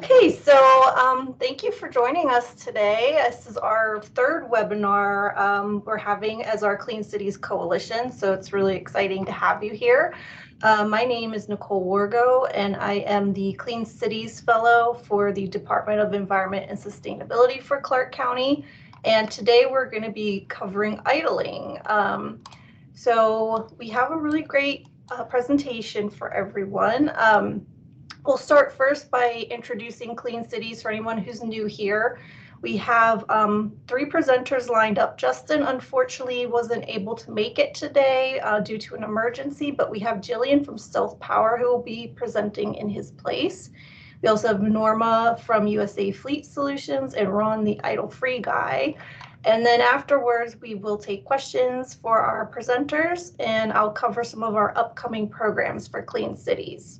Okay, so thank you for joining us today. This is our third webinar we're having as our Clean Cities Coalition, so it's really exciting to have you here. My name is Nicole Wargo, and I am the Clean Cities Fellow for the Department of Environment and Sustainability for Clark County. And today we're going to be covering idling. So we have a really great presentation for everyone. We'll start first by introducing Clean Cities for anyone who's new here. We have three presenters lined up. Justin, unfortunately, wasn't able to make it today due to an emergency, but we have Jillian from Stealth Power who will be presenting in his place. We also have Norma from USA Fleet Solutions and Ron, the idle-free guy. And then afterwards, we will take questions for our presenters, and I'll cover some of our upcoming programs for Clean Cities.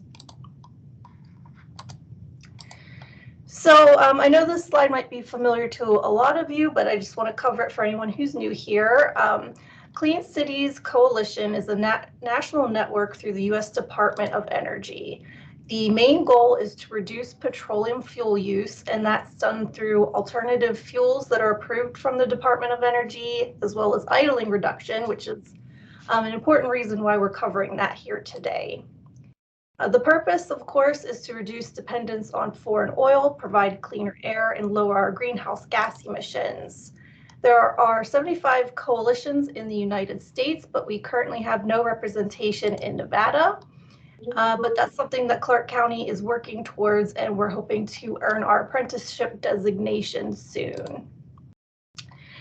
So I know this slide might be familiar to a lot of you, but I just want to cover it for anyone who's new here. Clean Cities Coalition is a national network through the U.S. Department of Energy. The main goal is to reduce petroleum fuel use, and that's done through alternative fuels that are approved from the Department of Energy, as well as idling reduction, which is an important reason why we're covering that here today. The purpose, of course, is to reduce dependence on foreign oil, provide cleaner air, and lower our greenhouse gas emissions. There are 75 coalitions in the United States, but we currently have no representation in Nevada. But that's something that Clark County is working towards, and we're hoping to earn our apprenticeship designation soon.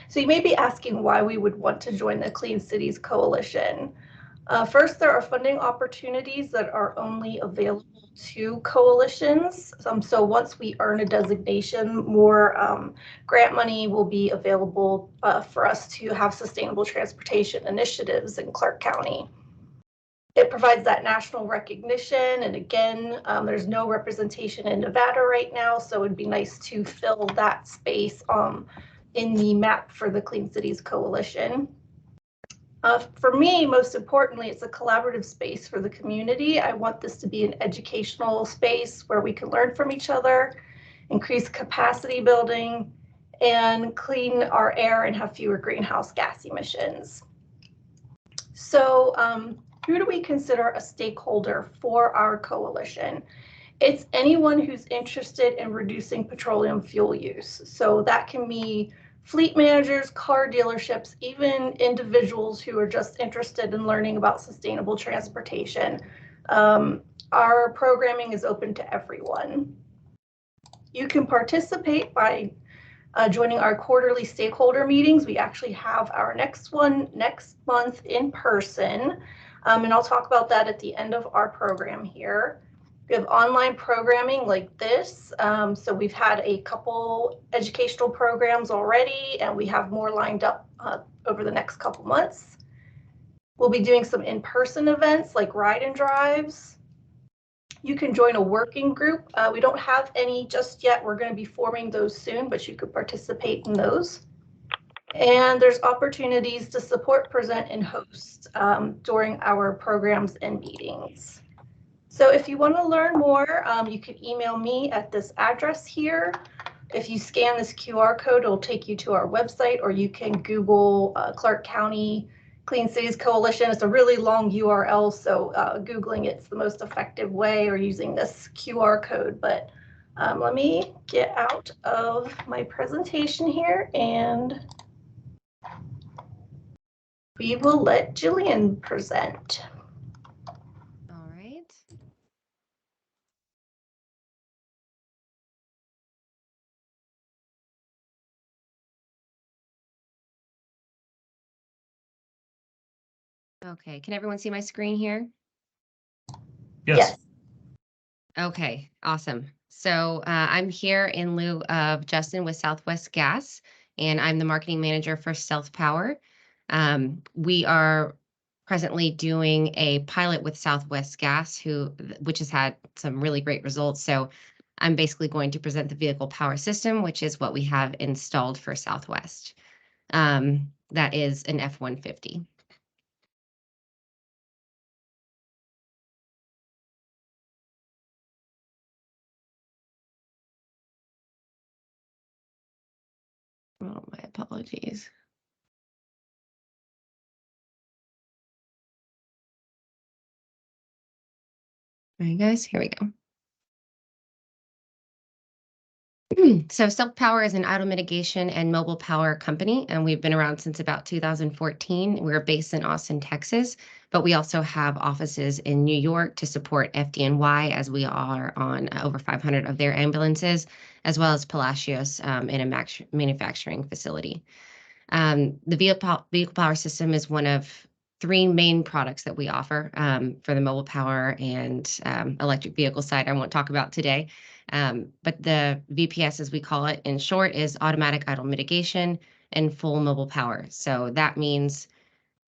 So you may be asking why we would want to join the Clean Cities Coalition. First, there are funding opportunities that are only available to coalitions. So once we earn a designation, more grant money will be available for us to have sustainable transportation initiatives in Clark County. It provides that national recognition, and again, there's no representation in Nevada right now, so it'd be nice to fill that space in the map for the Clean Cities Coalition. For me, most importantly, it's a collaborative space for the community. I want this to be an educational space where we can learn from each other, increase capacity building, and clean our air and have fewer greenhouse gas emissions. So who do we consider a stakeholder for our coalition? It's anyone who's interested in reducing petroleum fuel use. So that can be fleet managers, car dealerships, even individuals who are just interested in learning about sustainable transportation. Our programming is open to everyone. You can participate by joining our quarterly stakeholder meetings. We actually have our next one next month in person, and I'll talk about that at the end of our program here. We have online programming like this. So we've had a couple educational programs already, and we have more lined up over the next couple months. We'll be doing some in-person events like ride and drives. You can join a working group. We don't have any just yet. We're going to be forming those soon, but you could participate in those. And there's opportunities to support, present, and host during our programs and meetings. So if you want to learn more, you can email me at this address here. If you scan this QR code, it'll take you to our website, or you can Google Clark County Clean Cities Coalition. It's a really long URL, so Googling it's the most effective way, or using this QR code. But let me get out of my presentation here, and we will let Jillian present. Okay, can everyone see my screen here? Yes. Okay, awesome. So I'm here in lieu of Justin with Southwest Gas, and I'm the marketing manager for Stealth Power. We are presently doing a pilot with Southwest Gas, which has had some really great results. So I'm basically going to present the vehicle power system, which is what we have installed for Southwest. That is an F-150. Oh, my apologies. All right, guys, here we go. So Self Power is an idle mitigation and mobile power company, and we've been around since about 2014. We're based in Austin, Texas, but we also have offices in New York to support FDNY, as we are on over 500 of their ambulances, as well as Palacios in a manufacturing facility. The vehicle power system is one of three main products that we offer for the mobile power and electric vehicle side. I won't talk about today, but the VPS, as we call it in short, is automatic idle mitigation and full mobile power. So that means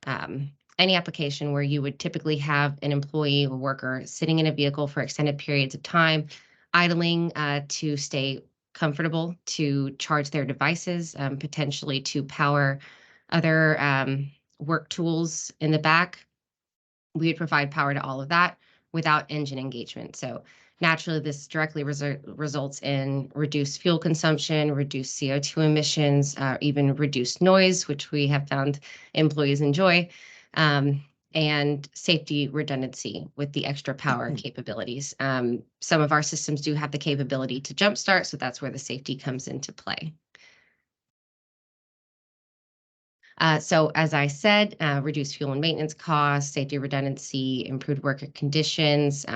any application where you would typically have an employee or worker sitting in a vehicle for extended periods of time, idling to stay comfortable, to charge their devices, potentially to power other work tools in the back. We would provide power to all of that without engine engagement. So naturally, this directly results in reduced fuel consumption, reduced CO2 emissions, even reduced noise, which we have found employees enjoy, and safety redundancy with the extra power capabilities. Some of our systems do have the capability to jumpstart, so that's where the safety comes into play. So as I said, reduced fuel and maintenance costs, safety redundancy, improved worker conditions.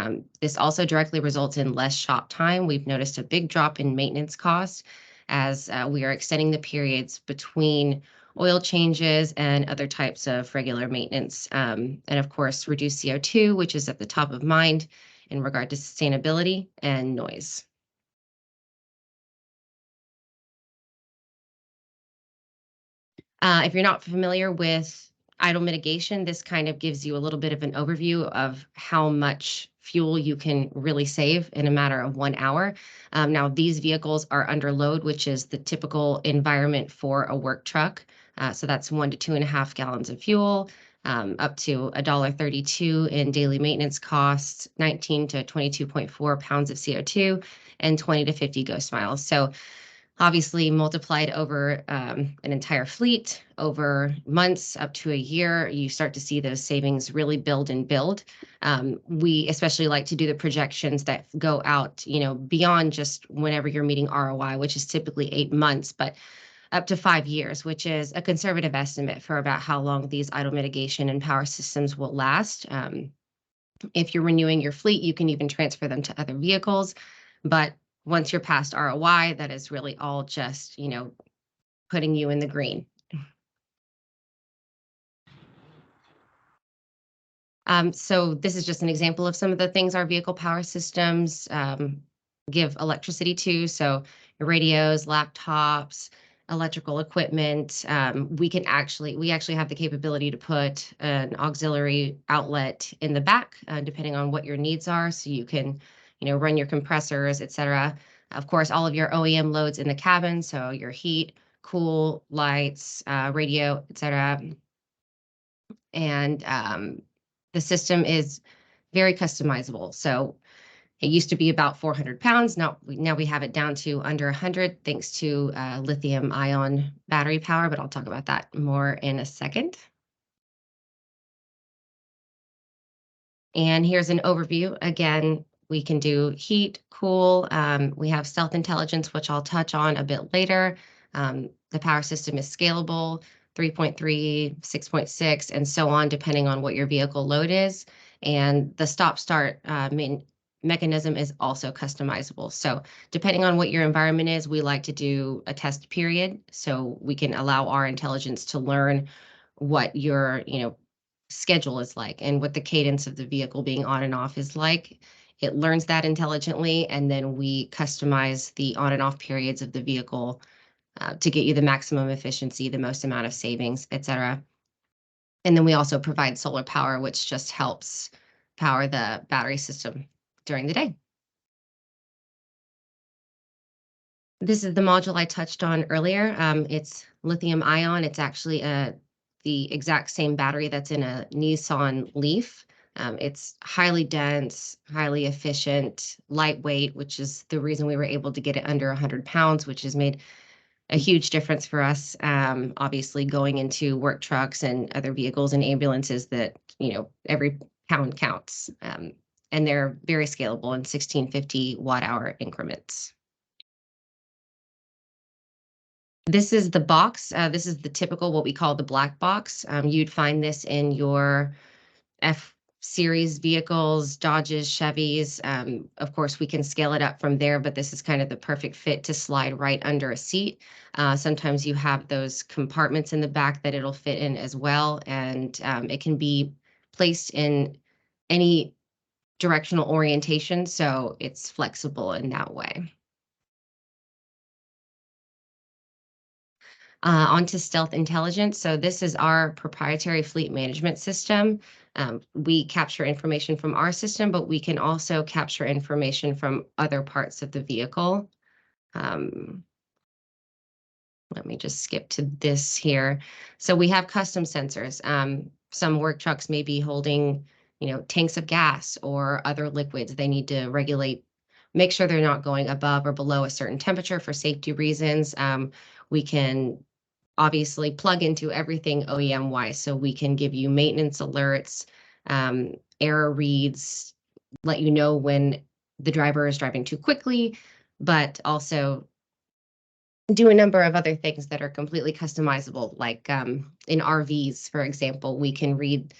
This also directly results in less shop time. We've noticed a big drop in maintenance costs as we are extending the periods between oil changes and other types of regular maintenance. And of course, reduced CO2, which is at the top of mind in regard to sustainability and noise. If you're not familiar with idle mitigation, this kind of gives you a little bit of an overview of how much fuel you can really save in a matter of 1 hour. Now, these vehicles are under load, which is the typical environment for a work truck. So that's 1 to 2.5 gallons of fuel, up to $1.32 in daily maintenance costs, 19 to 22.4 pounds of CO2, and 20 to 50 ghost miles. So obviously multiplied over an entire fleet, over months up to a year, you start to see those savings really build and build. We especially like to do the projections that go out, beyond just whenever you're meeting ROI, which is typically 8 months, but up to 5 years, which is a conservative estimate for about how long these idle mitigation and power systems will last. If you're renewing your fleet, you can even transfer them to other vehicles. But once you're past ROI, that is really all just, putting you in the green. So this is just an example of some of the things our vehicle power systems give electricity to. So your radios, laptops, electrical equipment. We actually have the capability to put an auxiliary outlet in the back, depending on what your needs are. So you can, run your compressors, et cetera. Of course, all of your OEM loads in the cabin. So your heat, cool, lights, radio, et cetera. And the system is very customizable. So it used to be about 400 pounds. Now we have it down to under 100 thanks to lithium ion battery power, but I'll talk about that more in a second. And here's an overview. Again, we can do heat, cool. We have stealth intelligence, which I'll touch on a bit later. The power system is scalable, 3.3, 6.6, and so on, depending on what your vehicle load is. And the stop-start mechanism is also customizable. So depending on what your environment is, we like to do a test period so we can allow our intelligence to learn what your, schedule is like and what the cadence of the vehicle being on and off is like. It learns that intelligently, and then we customize the on and off periods of the vehicle to get you the maximum efficiency, the most amount of savings, et cetera. And then we also provide solar power, which just helps power the battery system during the day. This is the module I touched on earlier. It's lithium ion. It's actually the exact same battery that's in a Nissan Leaf. It's highly dense, highly efficient, lightweight, which is the reason we were able to get it under 100 pounds, which has made a huge difference for us. Obviously, going into work trucks and other vehicles and ambulances that, every pound counts. And they're very scalable in 1650 watt hour increments. This is the box. This is the typical, what we call the black box. You'd find this in your F series vehicles, Dodges, Chevys. Of course, we can scale it up from there, but this is kind of the perfect fit to slide right under a seat. Sometimes you have those compartments in the back that it'll fit in as well, and it can be placed in any directional orientation, so it's flexible in that way. Onto Stealth Intelligence. So this is our proprietary fleet management system. We capture information from our system, but we can also capture information from other parts of the vehicle. Let me just skip to this here. So we have custom sensors. Some work trucks may be holding, tanks of gas or other liquids. They need to regulate, make sure they're not going above or below a certain temperature for safety reasons. We can obviously plug into everything OEM wise. So we can give you maintenance alerts, error reads, let you know when the driver is driving too quickly, but also do a number of other things that are completely customizable. Like in RVs, for example, we can read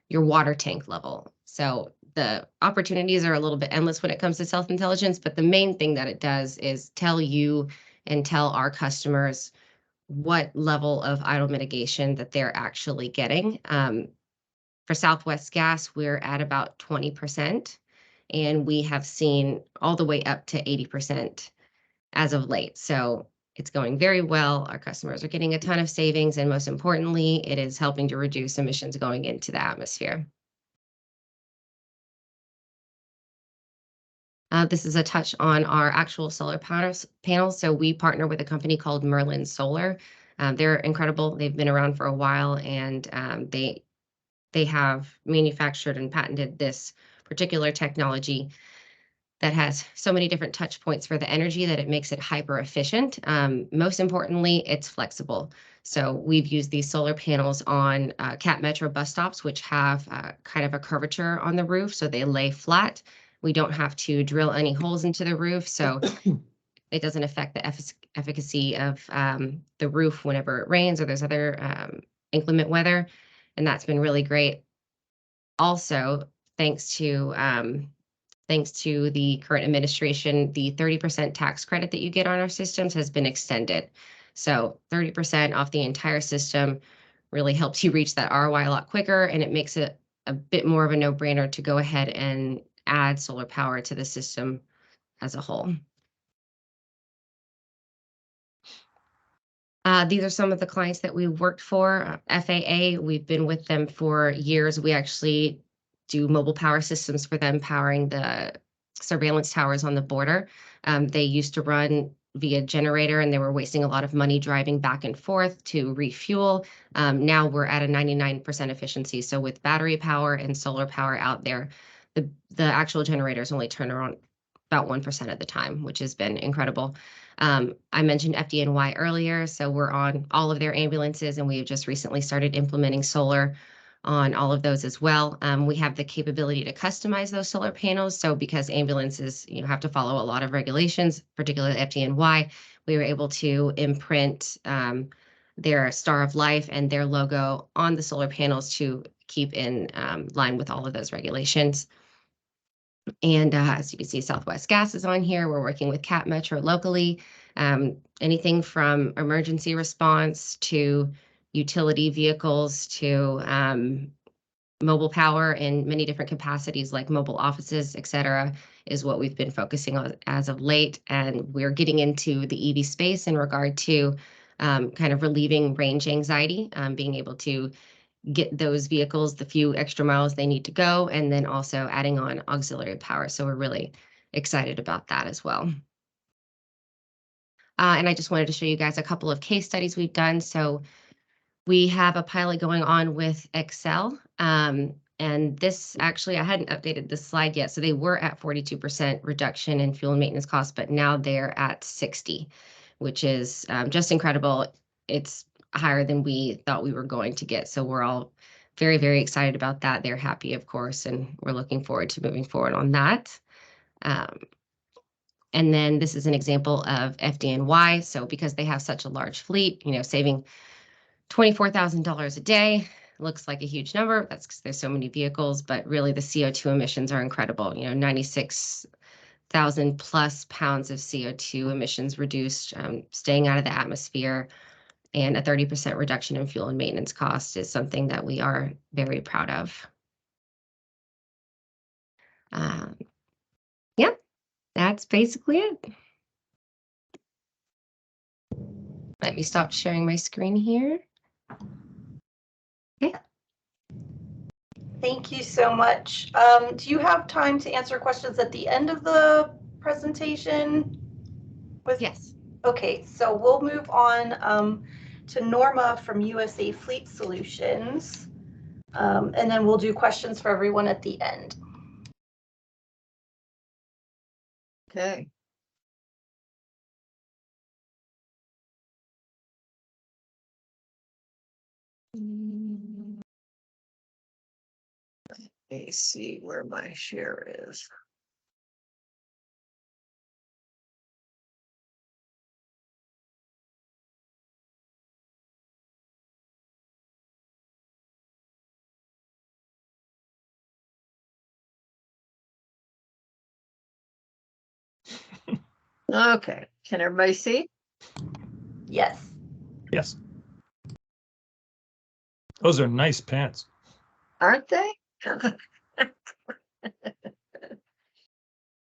your water tank level. So the opportunities are a little bit endless when it comes to self-intelligence, but the main thing that it does is tell you and tell our customers what level of idle mitigation that they're actually getting. For Southwest Gas, we're at about 20%, and we have seen all the way up to 80% as of late. So it's going very well. Our customers are getting a ton of savings, and most importantly, it is helping to reduce emissions going into the atmosphere. This is a touch on our actual solar panels. So we partner with a company called Merlin Solar. They're incredible. They've been around for a while, and they have manufactured and patented this particular technology that has so many different touch points for the energy that it makes it hyper efficient. Most importantly, it's flexible. So we've used these solar panels on Cat Metro bus stops, which have kind of a curvature on the roof, so they lay flat. We don't have to drill any holes into the roof, so it doesn't affect the efficacy of the roof whenever it rains or there's other inclement weather, and that's been really great. Also, thanks to the current administration, the 30% tax credit that you get on our systems has been extended. So 30% off the entire system really helps you reach that ROI a lot quicker, and it makes it a bit more of a no-brainer to go ahead and add solar power to the system as a whole. These are some of the clients that we worked for. FAA, we've been with them for years. We actually do mobile power systems for them, powering the surveillance towers on the border. They used to run via generator, and they were wasting a lot of money driving back and forth to refuel. Now we're at a 99% efficiency. So with battery power and solar power out there, the actual generators only turn around about 1% of the time, which has been incredible. I mentioned FDNY earlier, so we're on all of their ambulances, and we have just recently started implementing solar on all of those as well. We have the capability to customize those solar panels. So because ambulances, have to follow a lot of regulations, particularly FDNY, we were able to imprint their Star of Life and their logo on the solar panels to keep in line with all of those regulations. And as you can see, Southwest Gas is on here. We're working with Cat Metro locally. Anything from emergency response to utility vehicles to mobile power in many different capacities like mobile offices, et cetera, is what we've been focusing on as of late. And we're getting into the EV space in regard to kind of relieving range anxiety, being able to get those vehicles the few extra miles they need to go, and then also adding on auxiliary power. So we're really excited about that as well. And I just wanted to show you guys a couple of case studies we've done. So we have a pilot going on with Excel. And this actually, I hadn't updated this slide yet. So they were at 42% reduction in fuel and maintenance costs, but now they're at 60. which is just incredible. It's higher than we thought we were going to get. So we're all very, very excited about that. They're happy, of course, and we're looking forward to moving forward on that. And then this is an example of FDNY. So because they have such a large fleet, saving $24,000 a day looks like a huge number. That's because there's so many vehicles, but really the CO2 emissions are incredible. 96,000 plus pounds of CO2 emissions reduced, staying out of the atmosphere, and a 30% reduction in fuel and maintenance cost is something that we are very proud of. Yeah, that's basically it. Let me stop sharing my screen here. Okay. Thank you so much. Do you have time to answer questions at the end of the presentation? Yes. Okay, so we'll move on to Norma from USA Fleet Solutions, and then we'll do questions for everyone at the end. Okay. Let me see where my share is. Okay, can everybody see? Yes. Yes. Those are nice pants. Aren't they?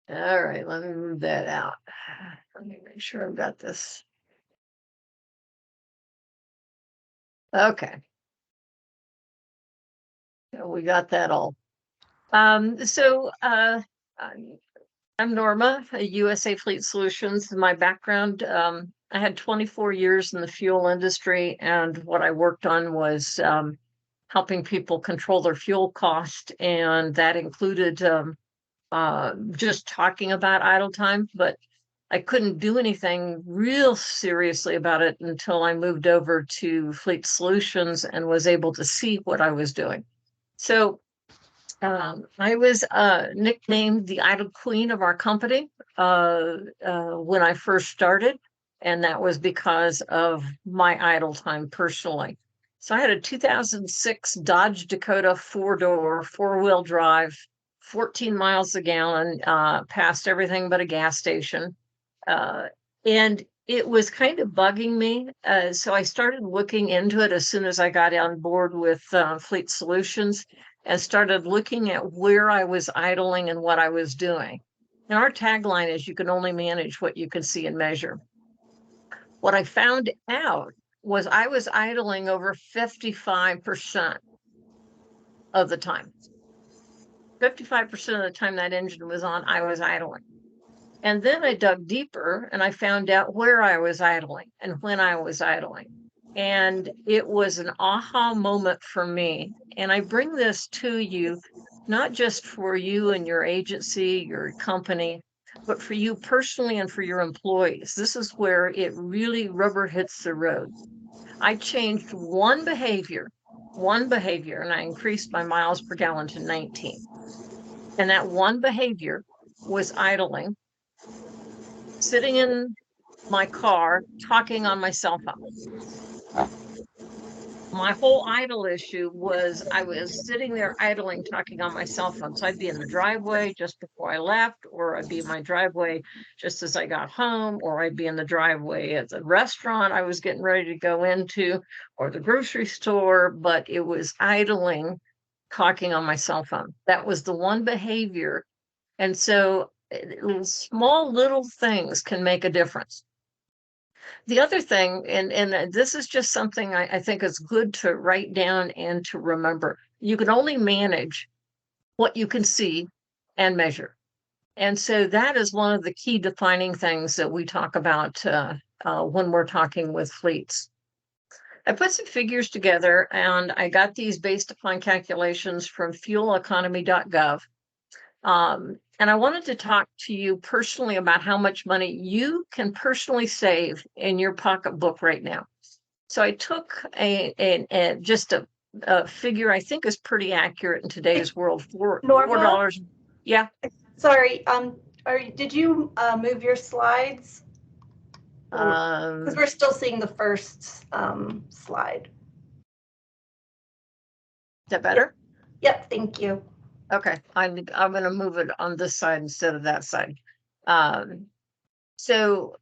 All right, let me move that out. Let me make sure I've got this. Okay. So we got that all. I'm Norma, USA Fleet Solutions. My background, I had 24 years in the fuel industry, and what I worked on was helping people control their fuel cost, and that included just talking about idle time, but I couldn't do anything real seriously about it until I moved over to Fleet Solutions and was able to see what I was doing. So I was nicknamed the idle queen of our company when I first started, and that was because of my idle time personally. So I had a 2006 Dodge Dakota 4-door, 4-wheel drive, 14 miles a gallon, past everything but a gas station. And it was kind of bugging me. So I started looking into it as soon as I got on board with Fleet Solutions, and started looking at where I was idling and what I was doing. And our tagline is, you can only manage what you can see and measure. What I found out was I was idling over 55% of the time. 55% of the time that engine was on, I was idling. And then I dug deeper and I found out where I was idling and when I was idling. And it was an aha moment for me. And I bring this to you, not just for you and your agency, your company, but for you personally and for your employees. This is where it really rubber hits the road. I changed one behavior, and I increased my miles per gallon to 19. And that one behavior was idling, sitting in my car, talking on my cell phone. My whole idle issue was I was sitting there idling, talking on my cell phone. So I'd be in the driveway just before I left, or I'd be in my driveway just as I got home, or I'd be in the driveway at the restaurant I was getting ready to go into, or the grocery store, but it was idling, talking on my cell phone. That was the one behavior. And so small little things can make a difference. The other thing, and this is just something I think is good to write down and to remember, you can only manage what you can see and measure. And so that is one of the key defining things that we talk about when we're talking with fleets. I put some figures together, and I got these based upon calculations from fueleconomy.gov. And I wanted to talk to you personally about how much money you can personally save in your pocketbook right now. So I took just a figure I think is pretty accurate in today's world. Norma? $4. Yeah. Sorry, did you move your slides? Because we're still seeing the first slide. Is that better? Yep, thank you. Okay, I'm going to move it on this side instead of that side. So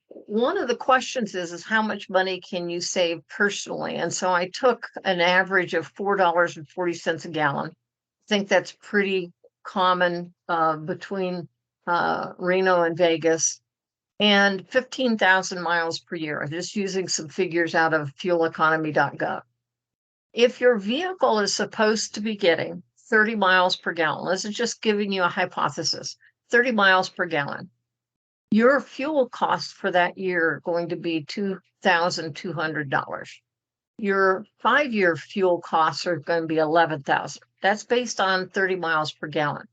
one of the questions is how much money can you save personally? And so I took an average of $4.40 a gallon. I think that's pretty common between Reno and Vegas, and 15,000 miles per year. I'm just using some figures out of fueleconomy.gov. If your vehicle is supposed to be getting 30 miles per gallon, this is just giving you a hypothesis, 30 miles per gallon, your fuel costs for that year are going to be $2,200. Your 5-year fuel costs are going to be $11,000. That's based on 30 miles per gallon.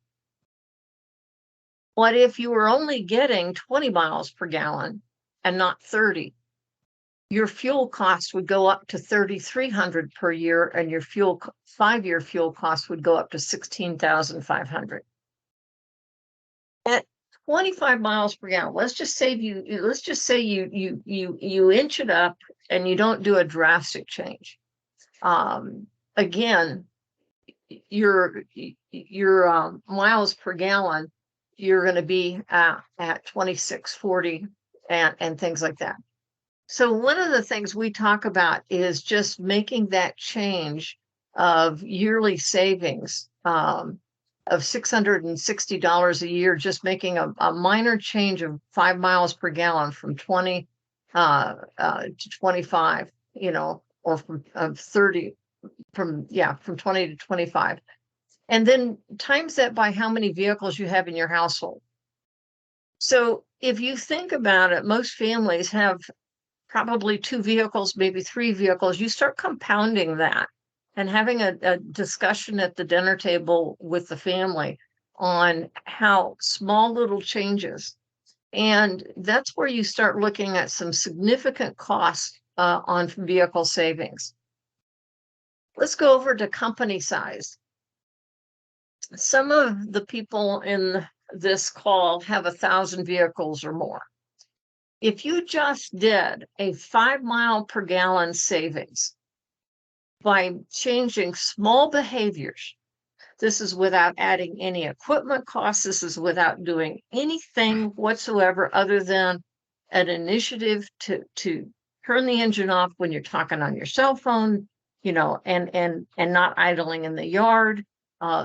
What if you were only getting 20 miles per gallon and not 30? Your fuel cost would go up to $3,300 per year, and your 5-year fuel cost would go up to $16,500. At 25 miles per gallon, let's just say you inch it up and you don't do a drastic change. Again, your miles per gallon, you're going to be at 2640 and things like that. So one of the things we talk about is just making that change of yearly savings of $660 a year, just making a minor change of 5 miles per gallon from 20 to 25, or from 30, from 20 to 25. And then times that by how many vehicles you have in your household. So if you think about it, most families have probably 2 vehicles, maybe 3 vehicles. You start compounding that and having a discussion at the dinner table with the family on how small little changes. And that's where you start looking at some significant costs on vehicle savings. Let's go over to company size. Some of the people in this call have 1,000 vehicles or more. If you just did a 5 mile per gallon savings by changing small behaviors, this is without adding any equipment costs, this is without doing anything whatsoever other than an initiative to turn the engine off when you're talking on your cell phone, and not idling in the yard,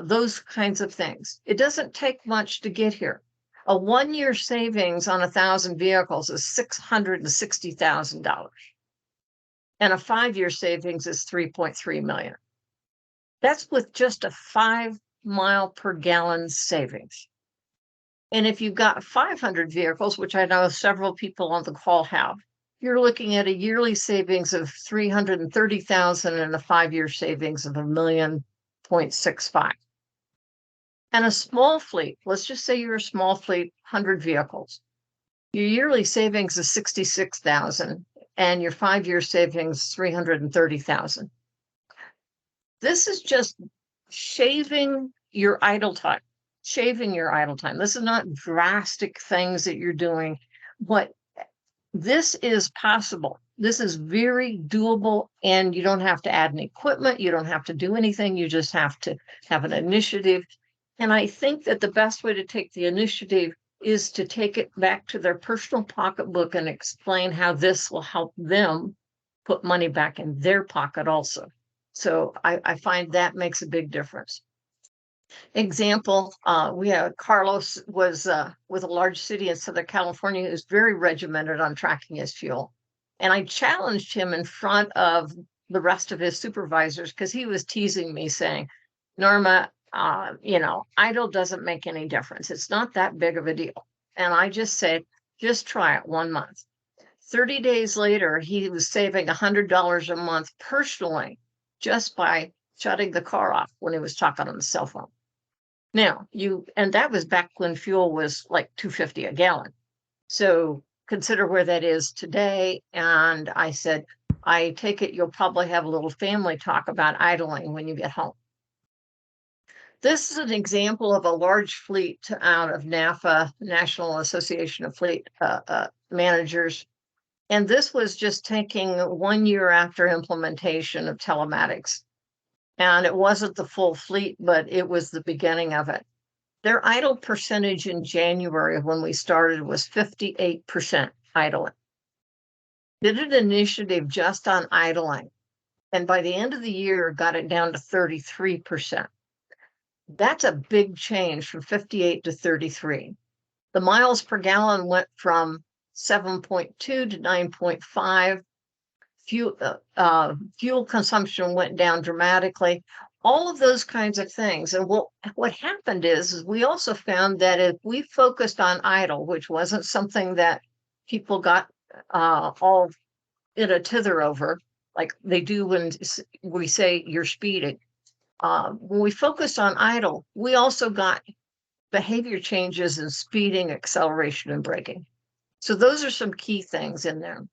those kinds of things. It doesn't take much to get here. A 1-year savings on 1,000 vehicles is $660,000. And a 5-year savings is $3.3 million. That's with just a 5 mile per gallon savings. And if you've got 500 vehicles, which I know several people on the call have, you're looking at a yearly savings of $330,000 and a 5-year savings of $1.65 million. And a small fleet, let's just say you're a small fleet, 100 vehicles. Your yearly savings is $66,000 and your 5-year savings $330,000. This is just shaving your idle time. This is not drastic things that you're doing, but this is possible. This is very doable, and you don't have to add any equipment. You don't have to do anything. You just have to have an initiative. And I think that the best way to take the initiative is to take it back to their personal pocketbook and explain how this will help them put money back in their pocket also. So I find that makes a big difference. Example, we have Carlos was with a large city in Southern California who's very regimented on tracking his fuel. And I challenged him in front of the rest of his supervisors because he was teasing me saying, Norma, idle doesn't make any difference. It's not that big of a deal. And I just said, just try it 1 month. 30 days later, he was saving $100 a month personally just by shutting the car off when he was talking on the cell phone. Now, and that was back when fuel was like $2.50 a gallon. So consider where that is today. And I said, I take it you'll probably have a little family talk about idling when you get home. This is an example of a large fleet out of NAFA, National Association of Fleet Managers. And this was just taking 1 year after implementation of telematics. And it wasn't the full fleet, but it was the beginning of it. Their idle percentage in January when we started was 58% idling. Did an initiative just on idling. And by the end of the year, got it down to 33%. That's a big change from 58 to 33. The miles per gallon went from 7.2 to 9.5. Fuel consumption went down dramatically. All of those kinds of things. And what happened is we also found that if we focused on idle, which wasn't something that people got all in a tither over, like they do when we say you're speeding. When we focused on idle, we also got behavior changes in speeding, acceleration, and braking. So those are some key things in there.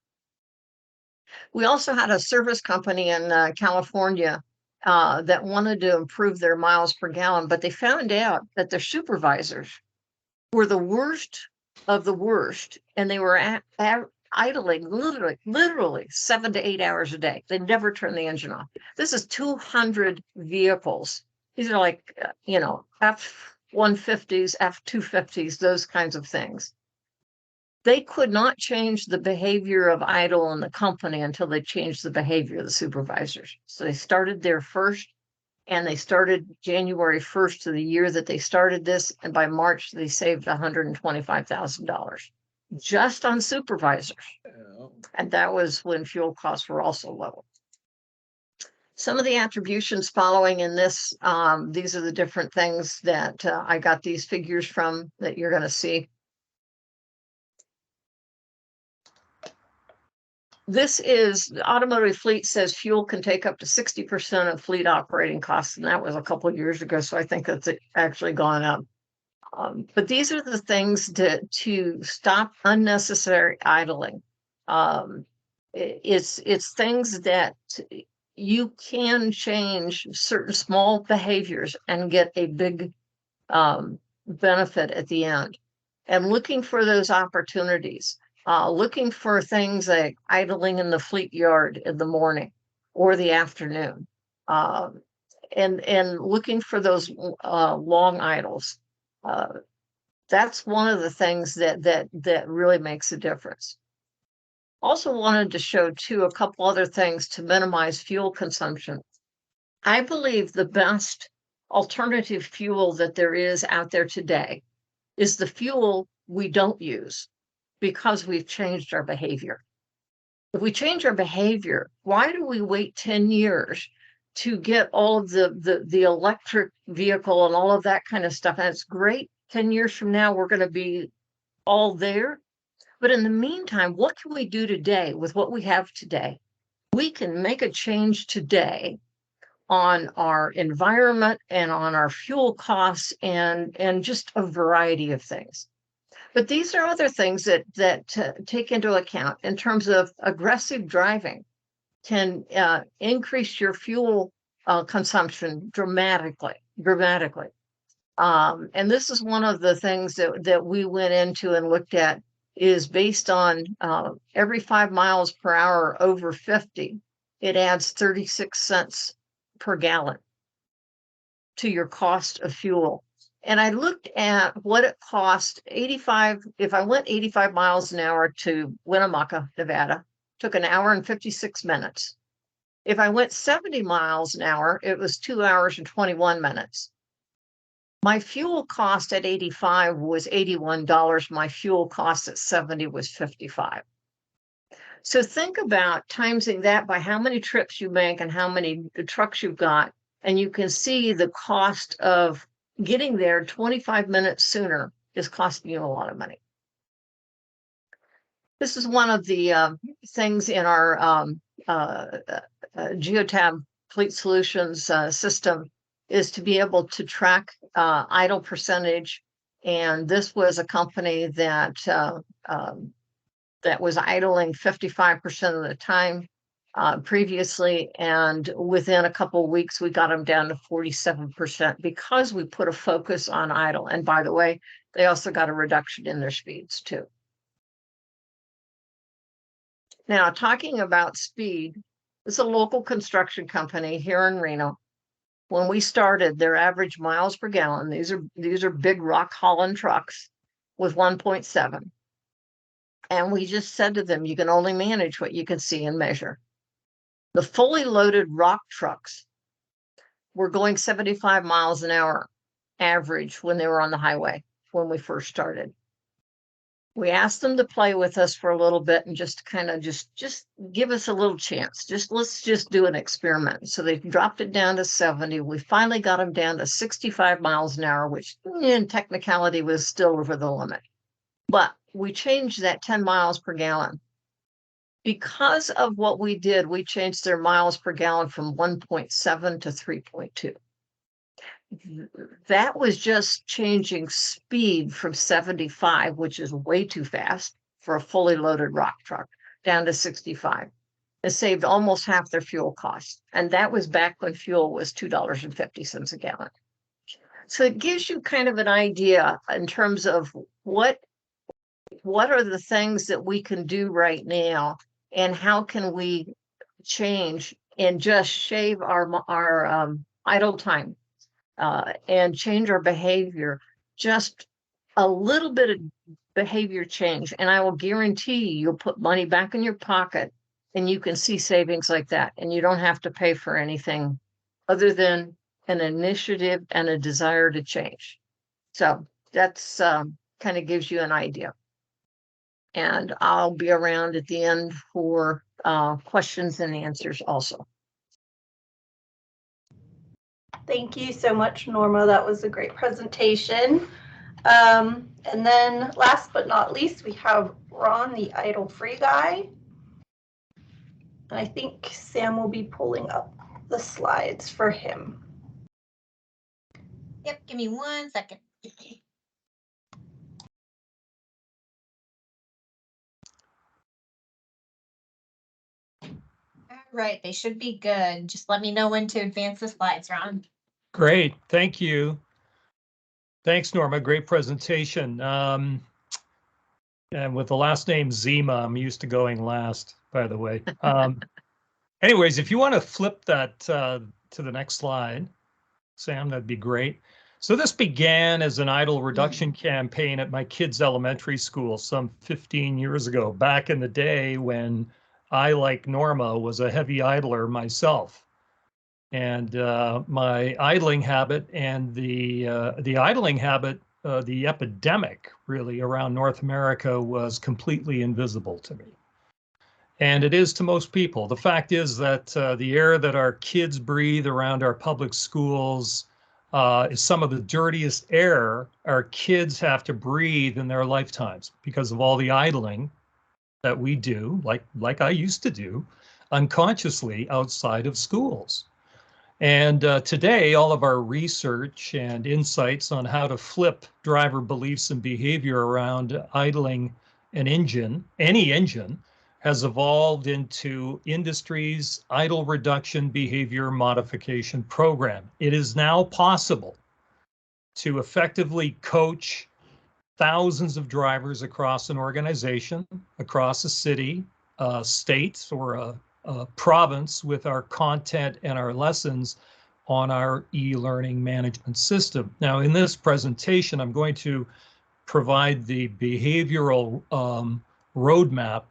We also had a service company in California that wanted to improve their miles per gallon, but they found out that their supervisors were the worst of the worst, and they were idling literally 7 to 8 hours a day. They never turned the engine off. This is 200 vehicles. These are like, F-150s, F-250s, those kinds of things. They could not change the behavior of idle in the company until they changed the behavior of the supervisors. So they started there first, and they started January 1st of the year that they started this. And by March, they saved $125,000 just on supervisors. And that was when fuel costs were also low. Some of the attributions following in this, these are the different things that I got these figures from that you're going to see. This is the automotive fleet says fuel can take up to 60% of fleet operating costs. And that was a couple of years ago. So I think that's actually gone up. But these are the things to stop unnecessary idling. It's things that you can change certain small behaviors and get a big benefit at the end. And looking for those opportunities, looking for things like idling in the fleet yard in the morning or the afternoon, and looking for those long idles. That's one of the things that really makes a difference. Also wanted to show too a couple other things to minimize fuel consumption. I believe the best alternative fuel that there is out there today is the fuel we don't use because we've changed our behavior. If we change our behavior, why do we wait 10 years to get all of the electric vehicle and all of that kind of stuff? And it's great. 10 years from now, we're going to be all there. But in the meantime, what can we do today with what we have today? We can make a change today on our environment and on our fuel costs and just a variety of things. But these are other things that take into account in terms of aggressive driving can increase your fuel consumption dramatically. And this is one of the things that we went into and looked at is based on every 5 miles per hour over 50, it adds 36 cents per gallon to your cost of fuel. And I looked at what it cost if I went 85 miles an hour to Winnemucca, Nevada, took 1 hour and 56 minutes. If I went 70 miles an hour, it was 2 hours and 21 minutes. My fuel cost at 85 was $81. My fuel cost at 70 was 55. So think about timesing that by how many trips you make and how many trucks you've got. And you can see the cost of getting there 25 minutes sooner is costing you a lot of money. This is one of the things in our Geotab Fleet Solutions system is to be able to track idle percentage. And this was a company that that was idling 55% of the time previously, and within a couple of weeks we got them down to 47% because we put a focus on idle. And by the way, they also got a reduction in their speeds too. Now, talking about speed, it's a local construction company here in Reno. When we started, their average miles per gallon, these are big rock hauling trucks, was 1.7. And we just said to them, you can only manage what you can see and measure. The fully loaded rock trucks were going 75 miles an hour average when they were on the highway when we first started. We asked them to play with us for a little bit and just kind of just give us a little chance. Let's just do an experiment. So they dropped it down to 70. We finally got them down to 65 miles an hour, which in technicality was still over the limit. But we changed that 10 miles per gallon. Because of what we did, we changed their miles per gallon from 1.7 to 3.2. That was just changing speed from 75, which is way too fast for a fully loaded rock truck, down to 65. It saved almost half their fuel costs. And that was back when fuel was $2.50 a gallon. So it gives you kind of an idea in terms of what are the things that we can do right now, and how can we change and just shave our idle time and change our behavior. Just a little bit of behavior change, and I will guarantee you'll put money back in your pocket and you can see savings like that, and you don't have to pay for anything other than an initiative and a desire to change. So that's kind of gives you an idea. And I'll be around at the end for questions and answers also. Thank you so much, Norma. That was a great presentation. And then last but not least, we have Ron, the idle-free guy. And I think Sam will be pulling up the slides for him. Yep, give me 1 second. All right, they should be good. Just let me know when to advance the slides, Ron. Great. Thank you. Thanks, Norma. Great presentation. And with the last name Zima, I'm used to going last, by the way. Anyways, if you want to flip that to the next slide, Sam, that'd be great. So this began as an idle reduction campaign at my kids' elementary school some 15 years ago, back in the day when I, like Norma, was a heavy idler myself. And my idling habit and the idling habit, the epidemic really around North America was completely invisible to me. And it is to most people. The fact is that the air that our kids breathe around our public schools is some of the dirtiest air our kids have to breathe in their lifetimes because of all the idling that we do, like I used to do, unconsciously outside of schools. And today, all of our research and insights on how to flip driver beliefs and behavior around idling an engine, any engine, has evolved into industry's idle reduction behavior modification program. It is now possible to effectively coach thousands of drivers across an organization, across a city, a state, or a province with our content and our lessons on our e-learning management system. Now, in this presentation, I'm going to provide the behavioral roadmap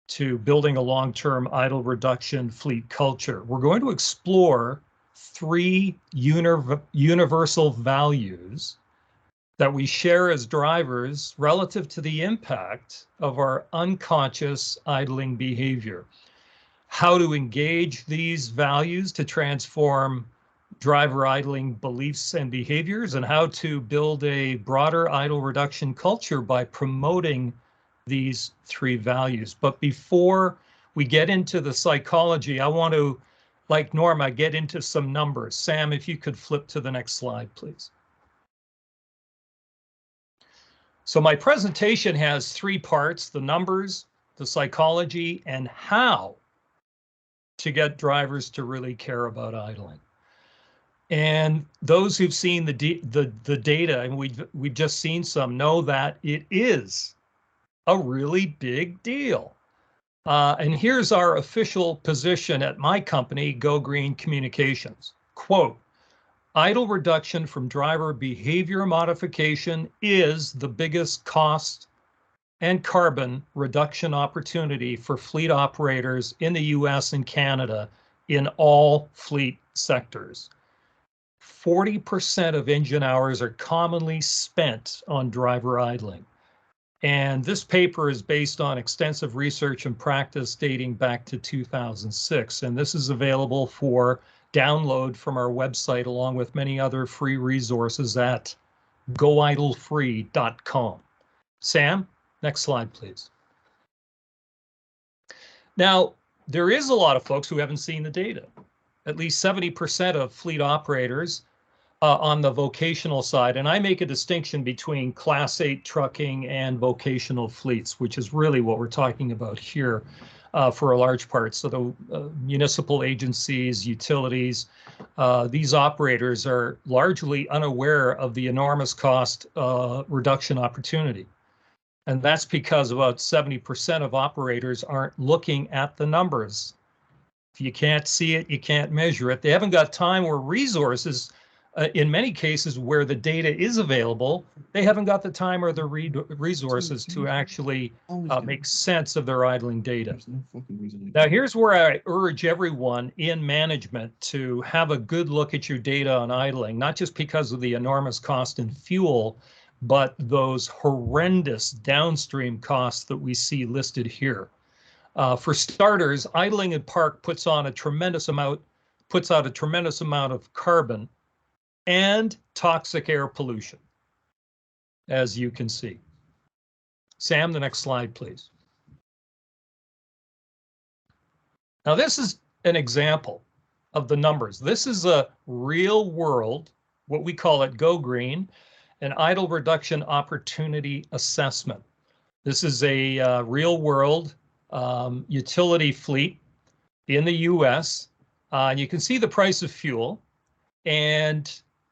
to building a long-term idle reduction fleet culture. We're going to explore 3 universal values that we share as drivers relative to the impact of our unconscious idling behavior. How to engage these values to transform driver idling beliefs and behaviors, and how to build a broader idle reduction culture by promoting these 3 values. But before we get into the psychology, I want to like Norma, get into some numbers. Sam, if you could flip to the next slide, please. So my presentation has three parts: the numbers, the psychology, and how to get drivers to really care about idling. And those who've seen the data, and we've just seen some, know that it is a really big deal. And here's our official position at my company, Go Green Communications. Quote, idle reduction from driver behavior modification is the biggest cost and carbon reduction opportunity for fleet operators in the US and Canada in all fleet sectors. 40% of engine hours are commonly spent on driver idling. And this paper is based on extensive research and practice dating back to 2006. And this is available for download from our website, along with many other free resources at goidlefree.com. Sam, next slide, please. Now, there is a lot of folks who haven't seen the data. At least 70% of fleet operators on the vocational side, and I make a distinction between Class 8 trucking and vocational fleets, which is really what we're talking about here for a large part. So the municipal agencies, utilities, these operators are largely unaware of the enormous cost reduction opportunity. And that's because about 70% of operators aren't looking at the numbers. If you can't see it, you can't measure it. They haven't got time or resources. In many cases where the data is available, they haven't got the time or the resources to actually make sense of their idling data. Now, here's where I urge everyone in management to have a good look at your data on idling, not just because of the enormous cost in fuel, but those horrendous downstream costs that we see listed here. For starters, idling in park puts out a tremendous amount of carbon and toxic air pollution, as you can see. Sam, the next slide, please. Now, this is an example of the numbers. This is a real world, what we call it Go Green, an idle reduction opportunity assessment. This is a real world utility fleet in the US. You can see the price of fuel, and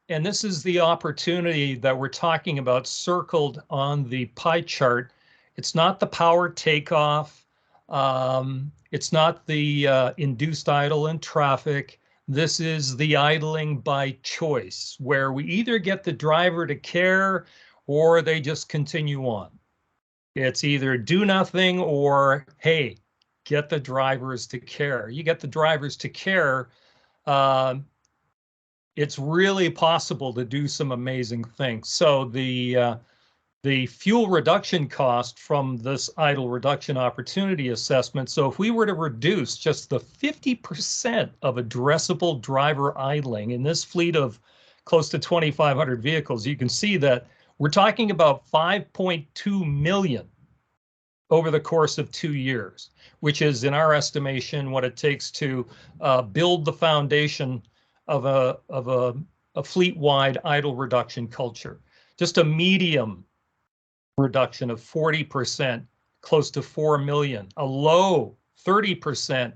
this is the opportunity that we're talking about circled on the pie chart. It's not the power takeoff. It's not the induced idle in traffic. This is the idling by choice, where we either get the driver to care or they just continue on. It's either do nothing or, hey, get the drivers to care. You get the drivers to care, it's really possible to do some amazing things. So the fuel reduction cost from this idle reduction opportunity assessment, so if we were to reduce just the 50% of addressable driver idling in this fleet of close to 2,500 vehicles, you can see that we're talking about 5.2 million over the course of 2 years, which is, in our estimation, what it takes to build the foundation of a fleet-wide idle reduction culture. Just a medium reduction of 40%, close to 4 million, a low 30%,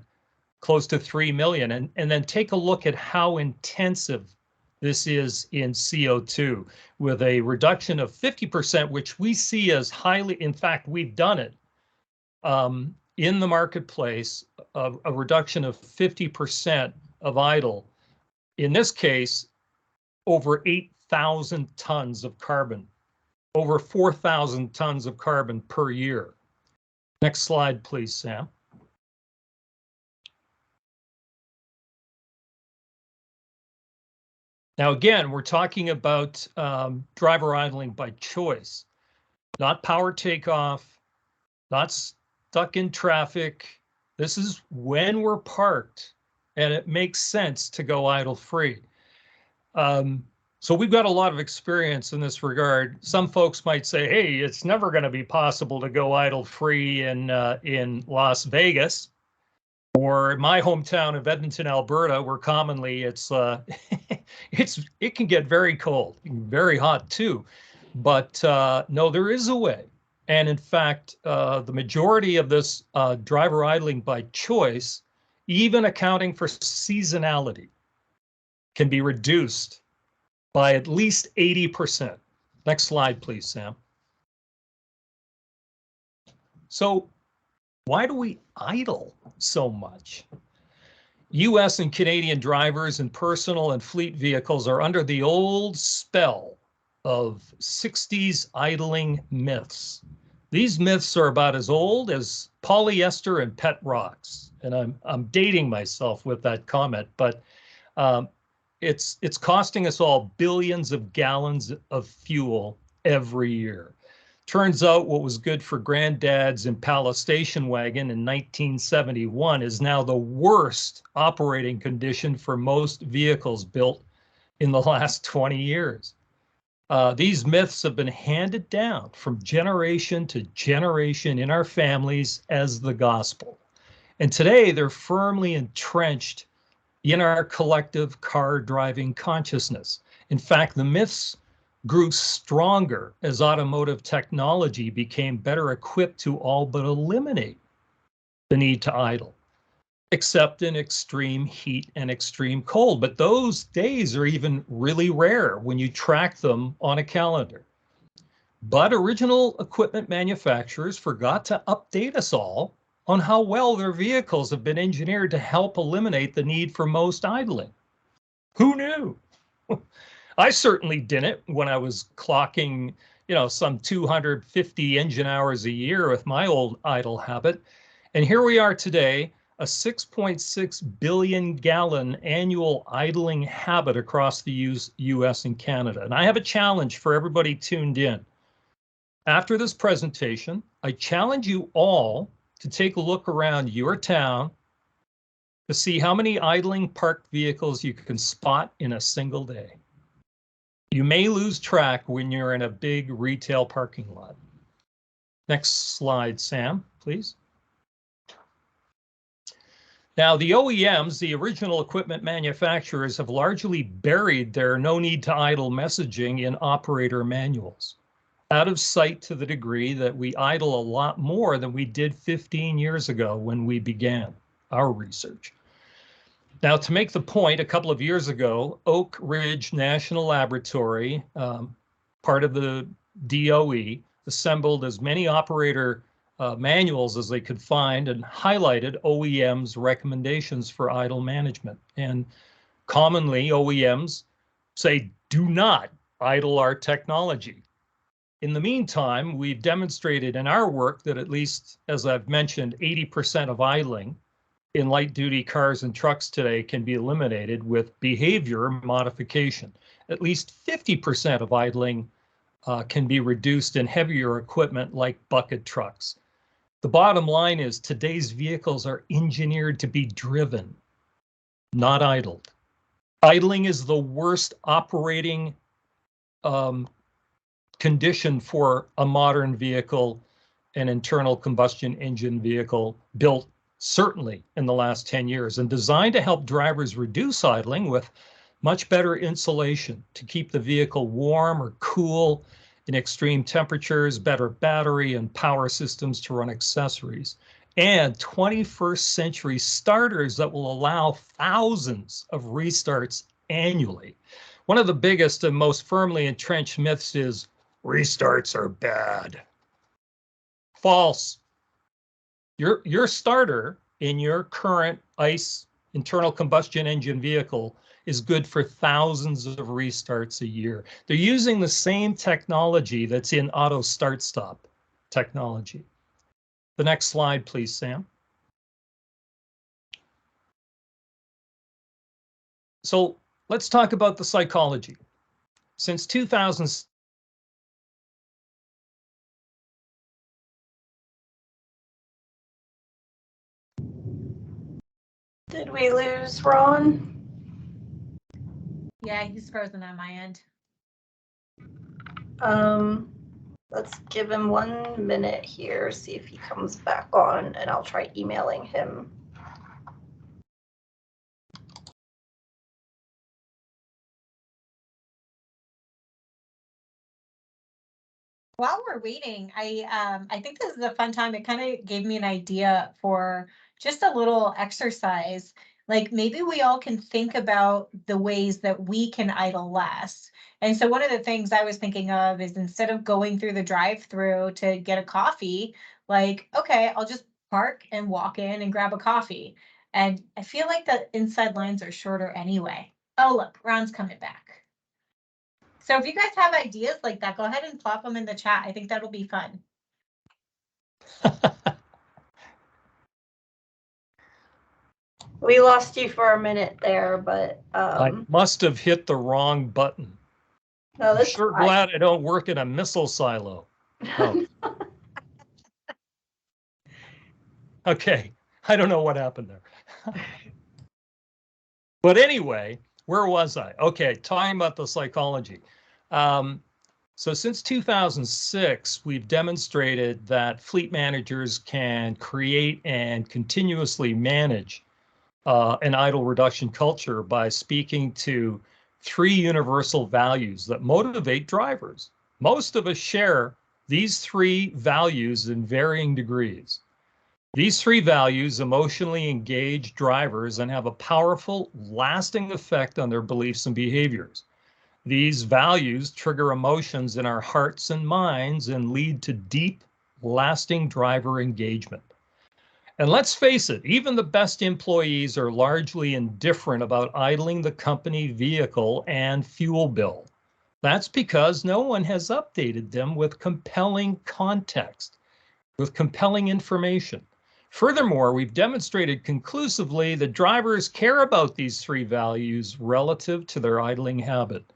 close to 3 million. And then take a look at how intensive this is in CO2, with a reduction of 50%, which we see as highly, in fact, we've done it in the marketplace, a reduction of 50% of idle. In this case, over 8,000 tons of carbon, over 4,000 tons of carbon per year. Next slide, please, Sam. Now, again, we're talking about driver idling by choice, not power takeoff, not stuck in traffic. This is when we're parked and it makes sense to go idle free. So we've got a lot of experience in this regard. Some folks might say, hey, it's never going to be possible to go idle free in Las Vegas. Or my hometown of Edmonton, Alberta, where commonly it can get very cold, very hot too. But no, there is a way. And in fact, the majority of this driver idling by choice, even accounting for seasonality, can be reduced by at least 80%. Next slide, please, Sam. So why do we idle so much? US and Canadian drivers in personal and fleet vehicles are under the old spell of 60s idling myths. These myths are about as old as polyester and pet rocks. And I'm dating myself with that comment, but it's costing us all billions of gallons of fuel every year. Turns out what was good for granddad's Impala station wagon in 1971 is now the worst operating condition for most vehicles built in the last 20 years. These myths have been handed down from generation to generation in our families as the gospel. And today they're firmly entrenched in our collective car driving consciousness. In fact, the myths grew stronger as automotive technology became better equipped to all but eliminate the need to idle, except in extreme heat and extreme cold. But those days are even really rare when you track them on a calendar. But original equipment manufacturers forgot to update us all on how well their vehicles have been engineered to help eliminate the need for most idling. Who knew? I certainly didn't when I was clocking, some 250 engine hours a year with my old idle habit. And here we are today, a 6.6 billion gallon annual idling habit across the US and Canada. And I have a challenge for everybody tuned in. After this presentation, I challenge you all to take a look around your town to see how many idling parked vehicles you can spot in a single day. You may lose track when you're in a big retail parking lot. Next slide, Sam, please. Now, the OEMs, the original equipment manufacturers, have largely buried their no need to idle messaging in operator manuals, out of sight to the degree that we idle a lot more than we did 15 years ago when we began our research. Now, to make the point, a couple of years ago, Oak Ridge National Laboratory, part of the DOE, assembled as many operator manuals as they could find and highlighted OEM's recommendations for idle management. And commonly, OEMs say, do not idle our technology. In the meantime, we've demonstrated in our work that at least, as I've mentioned, 80% of idling in light duty cars and trucks today can be eliminated with behavior modification. At least 50% of idling can be reduced in heavier equipment like bucket trucks. The bottom line is today's vehicles are engineered to be driven, not idled. Idling is the worst operating condition for a modern vehicle, an internal combustion engine vehicle built certainly in the last 10 years, and designed to help drivers reduce idling with much better insulation to keep the vehicle warm or cool in extreme temperatures, better battery and power systems to run accessories, and 21st century starters that will allow thousands of restarts annually. One of the biggest and most firmly entrenched myths is restarts are bad. False. Your starter in your current ICE internal combustion engine vehicle is good for thousands of restarts a year. They're using the same technology that's in auto start stop technology. The next slide, please, Sam. So let's talk about the psychology. Since 2000, Did we lose Ron? Yeah, he's frozen on my end. Let's give him 1 minute here, see if he comes back on, and I'll try emailing him. While we're waiting, I think this is a fun time. It kind of gave me an idea for just a little exercise. Like maybe we all can think about the ways that we can idle less. And so one of the things I was thinking of is instead of going through the drive-through to get a coffee, like, okay, I'll just park and walk in and grab a coffee. And I feel like the inside lines are shorter anyway. Oh, look, Ron's coming back. So if you guys have ideas like that, go ahead and plop them in the chat. I think that'll be fun. We lost you for a minute there, but I must have hit the wrong button. no, I'm that's sure fine. glad I don't work in a missile silo. Oh. Okay, I don't know what happened there. But anyway, where was I? Okay, talking about the psychology. So since 2006, we've demonstrated that fleet managers can create and continuously manage an idle reduction culture by speaking to three universal values that motivate drivers. Most of us share these three values in varying degrees. These three values emotionally engage drivers and have a powerful, lasting effect on their beliefs and behaviors. These values trigger emotions in our hearts and minds and lead to deep, lasting driver engagement. And let's face it, even the best employees are largely indifferent about idling the company vehicle and fuel bill. That's because no one has updated them with compelling context, with compelling information. Furthermore, we've demonstrated conclusively that drivers care about these three values relative to their idling habit.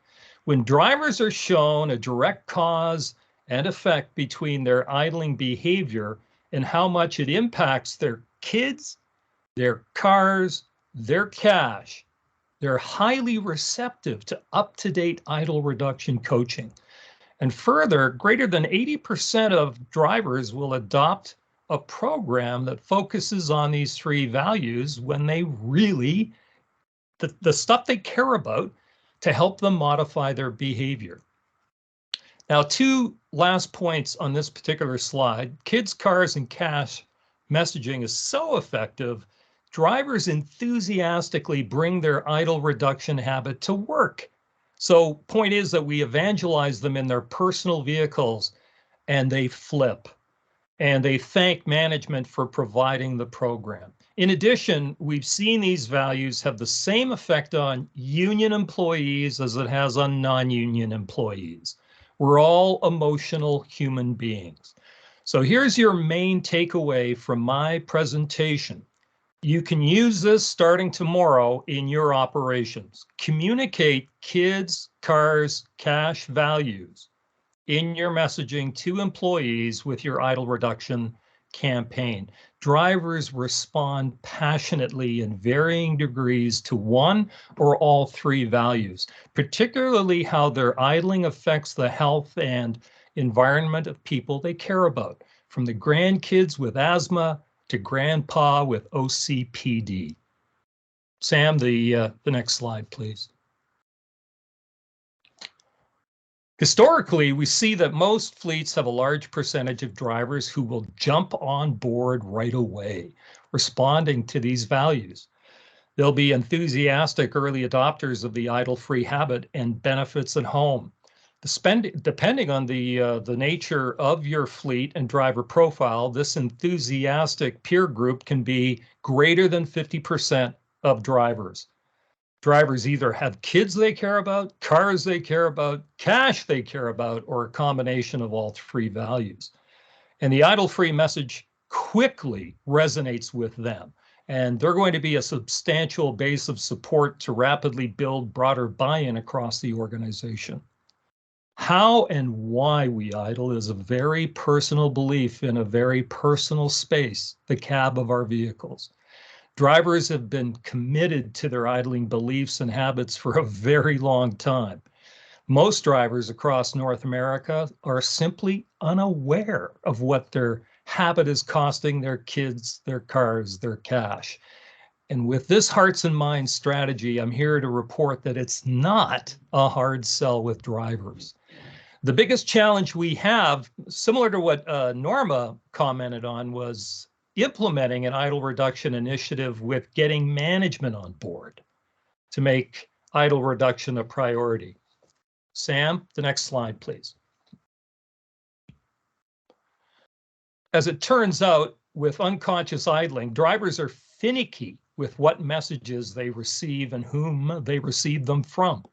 When drivers are shown a direct cause and effect between their idling behavior and how much it impacts their kids, their cars, their cash, they're highly receptive to up-to-date idle reduction coaching. And further, greater than 80% of drivers will adopt a program that focuses on these three values when they really, the stuff they care about to help them modify their behavior. Now, two last points on this particular slide. Kids, cars, and cash messaging is so effective, drivers enthusiastically bring their idle reduction habit to work. So point is that we evangelize them in their personal vehicles and they flip and they thank management for providing the program. In addition, we've seen these values have the same effect on union employees as it has on non-union employees. We're all emotional human beings. So here's your main takeaway from my presentation. You can use this starting tomorrow in your operations. Communicate kids, cars, cash values in your messaging to employees with your idle reduction campaign. Drivers respond passionately in varying degrees to one or all three values, particularly how their idling affects the health and environment of people they care about, from the grandkids with asthma to grandpa with OCPD. Sam, the next slide, please. Historically, we see that most fleets have a large percentage of drivers who will jump on board right away, responding to these values. They'll be enthusiastic early adopters of the idle-free habit and benefits at home. Depending on the nature of your fleet and driver profile, this enthusiastic peer group can be greater than 50% of drivers. Drivers either have kids they care about, cars they care about, cash they care about, or a combination of all three values. And the idle-free message quickly resonates with them. And they're going to be a substantial base of support to rapidly build broader buy-in across the organization. How and why we idle is a very personal belief in a very personal space, the cab of our vehicles. Drivers have been committed to their idling beliefs and habits for a very long time. Most drivers across North America are simply unaware of what their habit is costing their kids, their cars, their cash. And with this hearts and minds strategy, I'm here to report that it's not a hard sell with drivers. The biggest challenge we have, similar to what Norma commented on, was implementing an idle reduction initiative with getting management on board to make idle reduction a priority. Sam, the next slide, please. As it turns out, with unconscious idling, drivers are finicky with what messages they receive and whom they receive them from.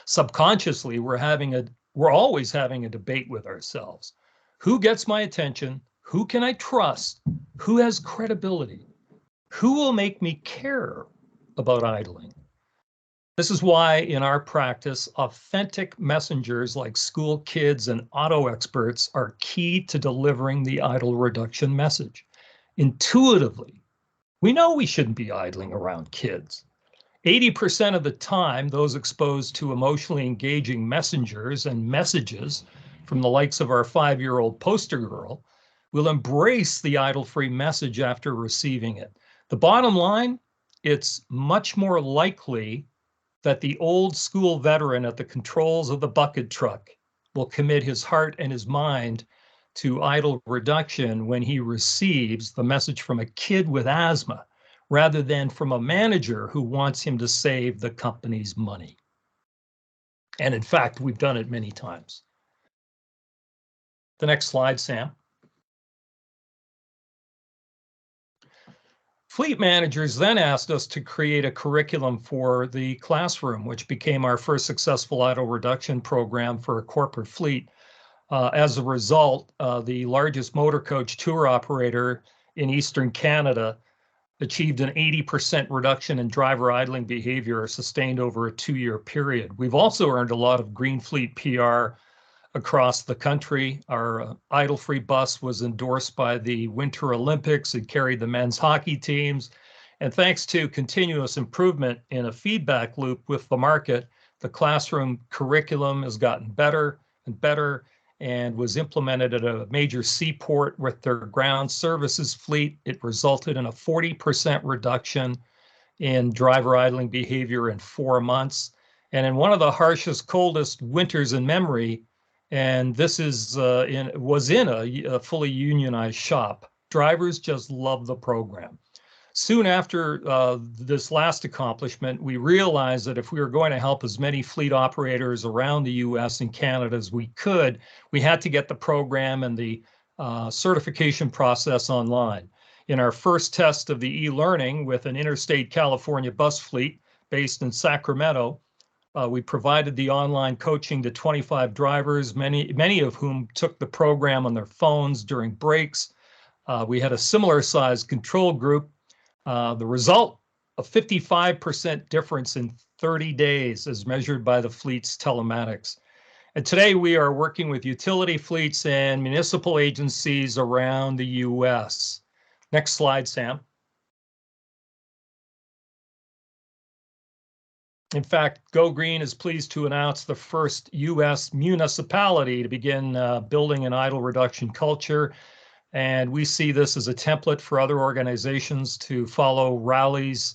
Subconsciously, we're always having a debate with ourselves. Who gets my attention? Who can I trust? Who has credibility? Who will make me care about idling? This is why in our practice, authentic messengers like school kids and auto experts are key to delivering the idle reduction message. Intuitively, we know we shouldn't be idling around kids. 80% of the time, those exposed to emotionally engaging messengers and messages from the likes of our 5-year-old poster girl will embrace the idle-free message after receiving it. The bottom line, it's much more likely that the old school veteran at the controls of the bucket truck will commit his heart and his mind to idle reduction when he receives the message from a kid with asthma, rather than from a manager who wants him to save the company's money. And in fact, we've done it many times. The next slide, Sam. Fleet managers then asked us to create a curriculum for the classroom, which became our first successful idle reduction program for a corporate fleet. As a result, the largest motor coach tour operator in Eastern Canada achieved an 80% reduction in driver idling behavior sustained over a 2-year period. We've also earned a lot of green fleet PR across the country. Our idle-free bus was endorsed by the Winter Olympics. It carried the men's hockey teams. And thanks to continuous improvement in a feedback loop with the market, the classroom curriculum has gotten better and better and was implemented at a major seaport with their ground services fleet. It resulted in a 40% reduction in driver idling behavior in 4 months. And in one of the harshest, coldest winters in memory, and this was in a fully unionized shop, drivers just love the program. Soon after this last accomplishment, we realized that if we were going to help as many fleet operators around the US and Canada as we could, we had to get the program and the certification process online. In our first test of the e-learning with an interstate California bus fleet based in Sacramento, we provided the online coaching to 25 drivers, many of whom took the program on their phones during breaks. We had a similar sized control group. The result, a 55% difference in 30 days as measured by the fleet's telematics. And today we are working with utility fleets and municipal agencies around the US. Next slide, Sam. In fact, Go Green is pleased to announce the first US municipality to begin building an idle reduction culture. And we see this as a template for other organizations to follow Rowley's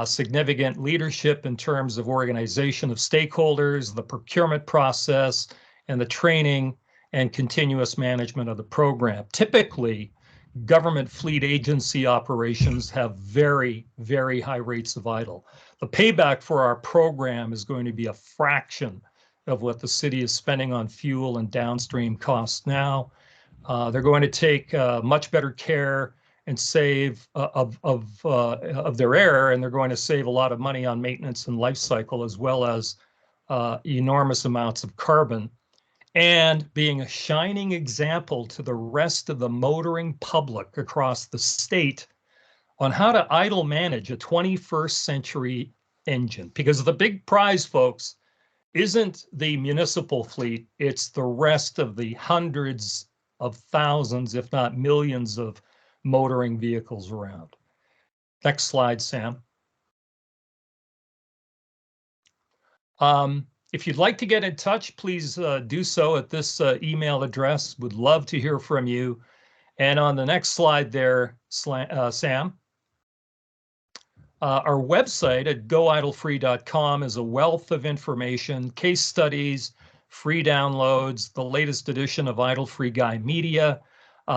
significant leadership in terms of organization of stakeholders, the procurement process, and the training and continuous management of the program. Typically, government fleet agency operations have very, very high rates of idle. The payback for our program is going to be a fraction of what the city is spending on fuel and downstream costs now. They're going to take much better care and save of their air, and they're going to save a lot of money on maintenance and life cycle, as well as enormous amounts of carbon, and being a shining example to the rest of the motoring public across the state on how to idle manage a 21st century engine. Because the big prize, folks, isn't the municipal fleet, it's the rest of the hundreds of thousands, if not millions, of motoring vehicles around. Next slide, Sam. If you'd like to get in touch, please do so at this email address. Would love to hear from you. And on the next slide there, Sam, our website at goidlefree.com is a wealth of information, case studies, free downloads, the latest edition of Idle Free Guy Media,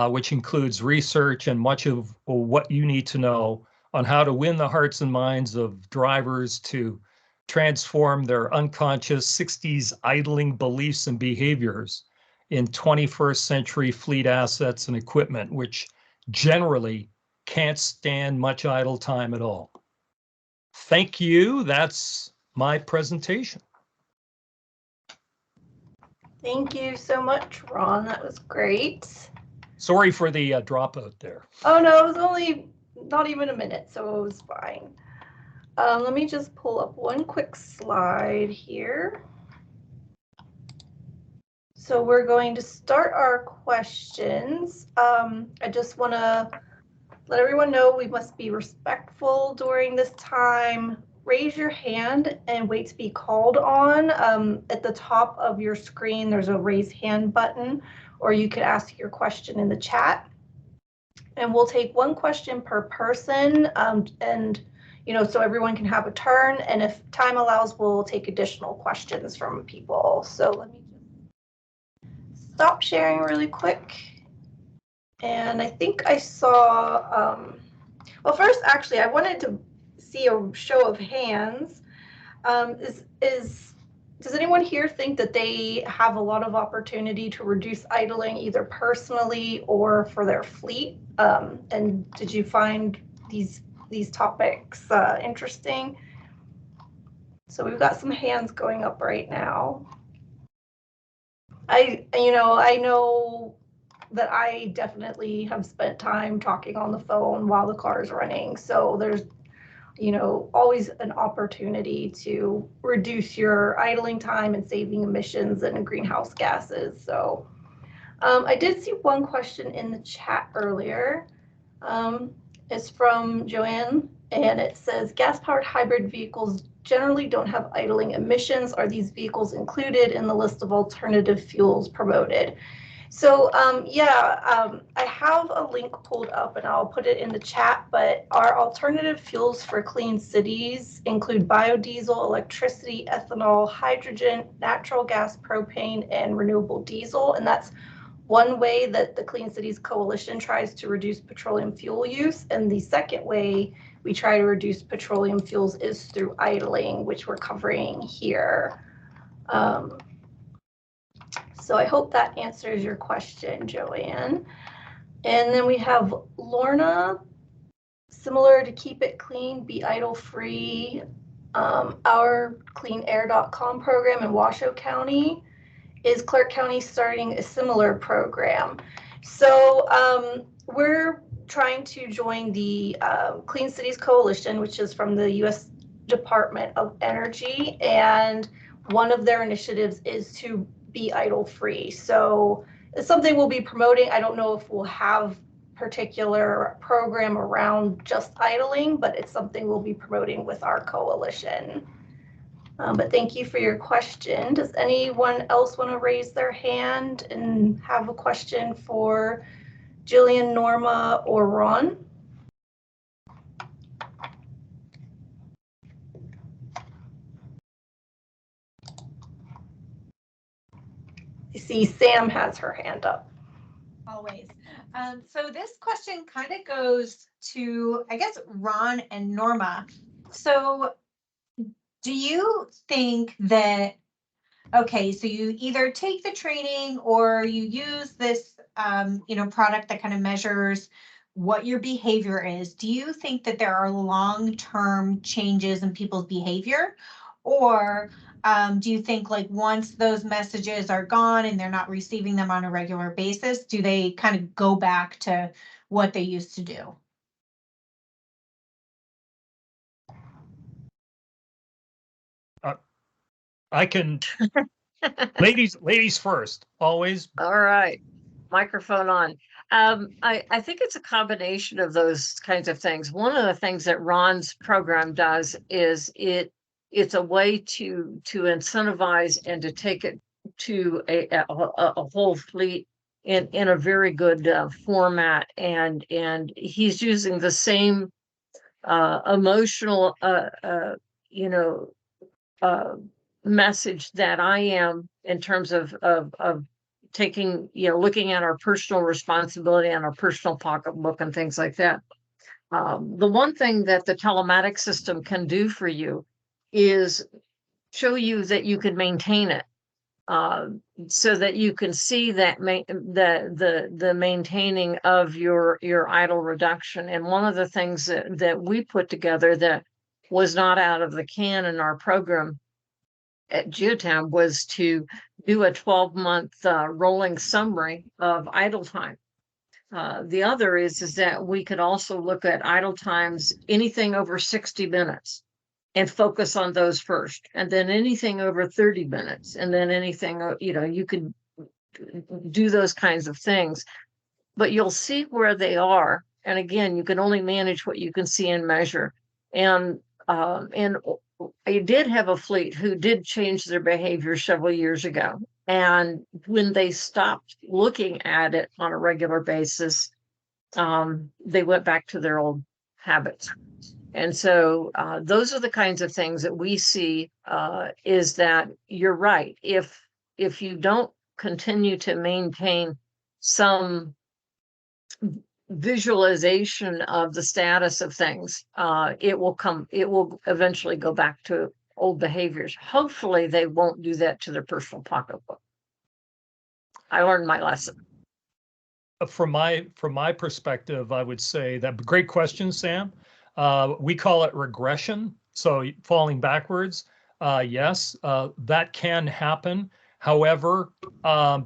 which includes research and much of what you need to know on how to win the hearts and minds of drivers to transform their unconscious 60s idling beliefs and behaviors in 21st century fleet assets and equipment, which generally can't stand much idle time at all. Thank you. That's my presentation. Thank you so much, Ron. That was great. Sorry for the dropout there. Oh no, it was only not even a minute, so it was fine. Let me just pull up one quick slide here. So we're going to start our questions. I just want to let everyone know we must be respectful during this time. Raise your hand and wait to be called on. At the top of your screen, there's a raise hand button, or you could ask your question in the chat. And we'll take one question per person, and so everyone can have a turn. And if time allows, we'll take additional questions from people. So let me just stop sharing really quick. And I think I saw, well, first, actually, I wanted to see a show of hands. Does anyone here think that they have a lot of opportunity to reduce idling either personally or for their fleet? And did you find these topics interesting? So we've got some hands going up right now. I know that I definitely have spent time talking on the phone while the car is running. So there's always an opportunity to reduce your idling time and saving emissions and greenhouse gases. So I did see one question in the chat earlier. It's from Joanne, and it says, gas-powered hybrid vehicles generally don't have idling emissions. Are these vehicles included in the list of alternative fuels promoted? So I have a link pulled up and I'll put it in the chat, but our alternative fuels for clean cities include biodiesel, electricity, ethanol, hydrogen, natural gas, propane, and renewable diesel. And that's one way that the Clean Cities Coalition tries to reduce petroleum fuel use. And the second way we try to reduce petroleum fuels is through idling, which we're covering here. So I hope that answers your question, Joanne. And then we have Lorna, similar to Keep It Clean, Be Idle Free, our cleanair.com program in Washoe County. Is Clark County starting a similar program? So we're trying to join the Clean Cities Coalition, which is from the U.S. Department of Energy, and one of their initiatives is to be idle free. So it's something we'll be promoting. I don't know if we'll have particular program around just idling, but it's something we'll be promoting with our coalition. But thank you for your question. Does anyone else want to raise their hand and have a question for Jillian, Norma, or Ron? I see Sam has her hand up. Always. So this question kind of goes to, I guess, Ron and Norma. So do you think that, okay, so you either take the training or you use this, product that kind of measures what your behavior is. Do you think that there are long-term changes in people's behavior? Or do you think like once those messages are gone and they're not receiving them on a regular basis, do they kind of go back to what they used to do? I can, ladies first, always. All right, microphone on. I think it's a combination of those kinds of things. One of the things that Ron's program does is it's a way to incentivize and to take it to a whole fleet in a very good format, and he's using the same emotional message that I am in terms of taking, looking at our personal responsibility and our personal pocketbook and things like that. The one thing that the telematics system can do for you is show you that you can maintain it, so that you can see that the maintaining of your idle reduction. And one of the things that we put together that was not out of the can in our program at Geotab was to do a 12-month rolling summary of idle time. The other is that we could also look at idle times, anything over 60 minutes, and focus on those first, and then anything over 30 minutes, and then anything, you could do those kinds of things, but you'll see where they are. And again, you can only manage what you can see and measure. And I did have a fleet who did change their behavior several years ago. And when they stopped looking at it on a regular basis, they went back to their old habits. And so those are the kinds of things that we see, is that you're right. If you don't continue to maintain some visualization of the status of things, it will eventually go back to old behaviors. Hopefully they won't do that to their personal pocketbook. I learned my lesson. From my perspective, I would say that great question, Sam. We call it regression. So falling backwards. Yes, that can happen. However,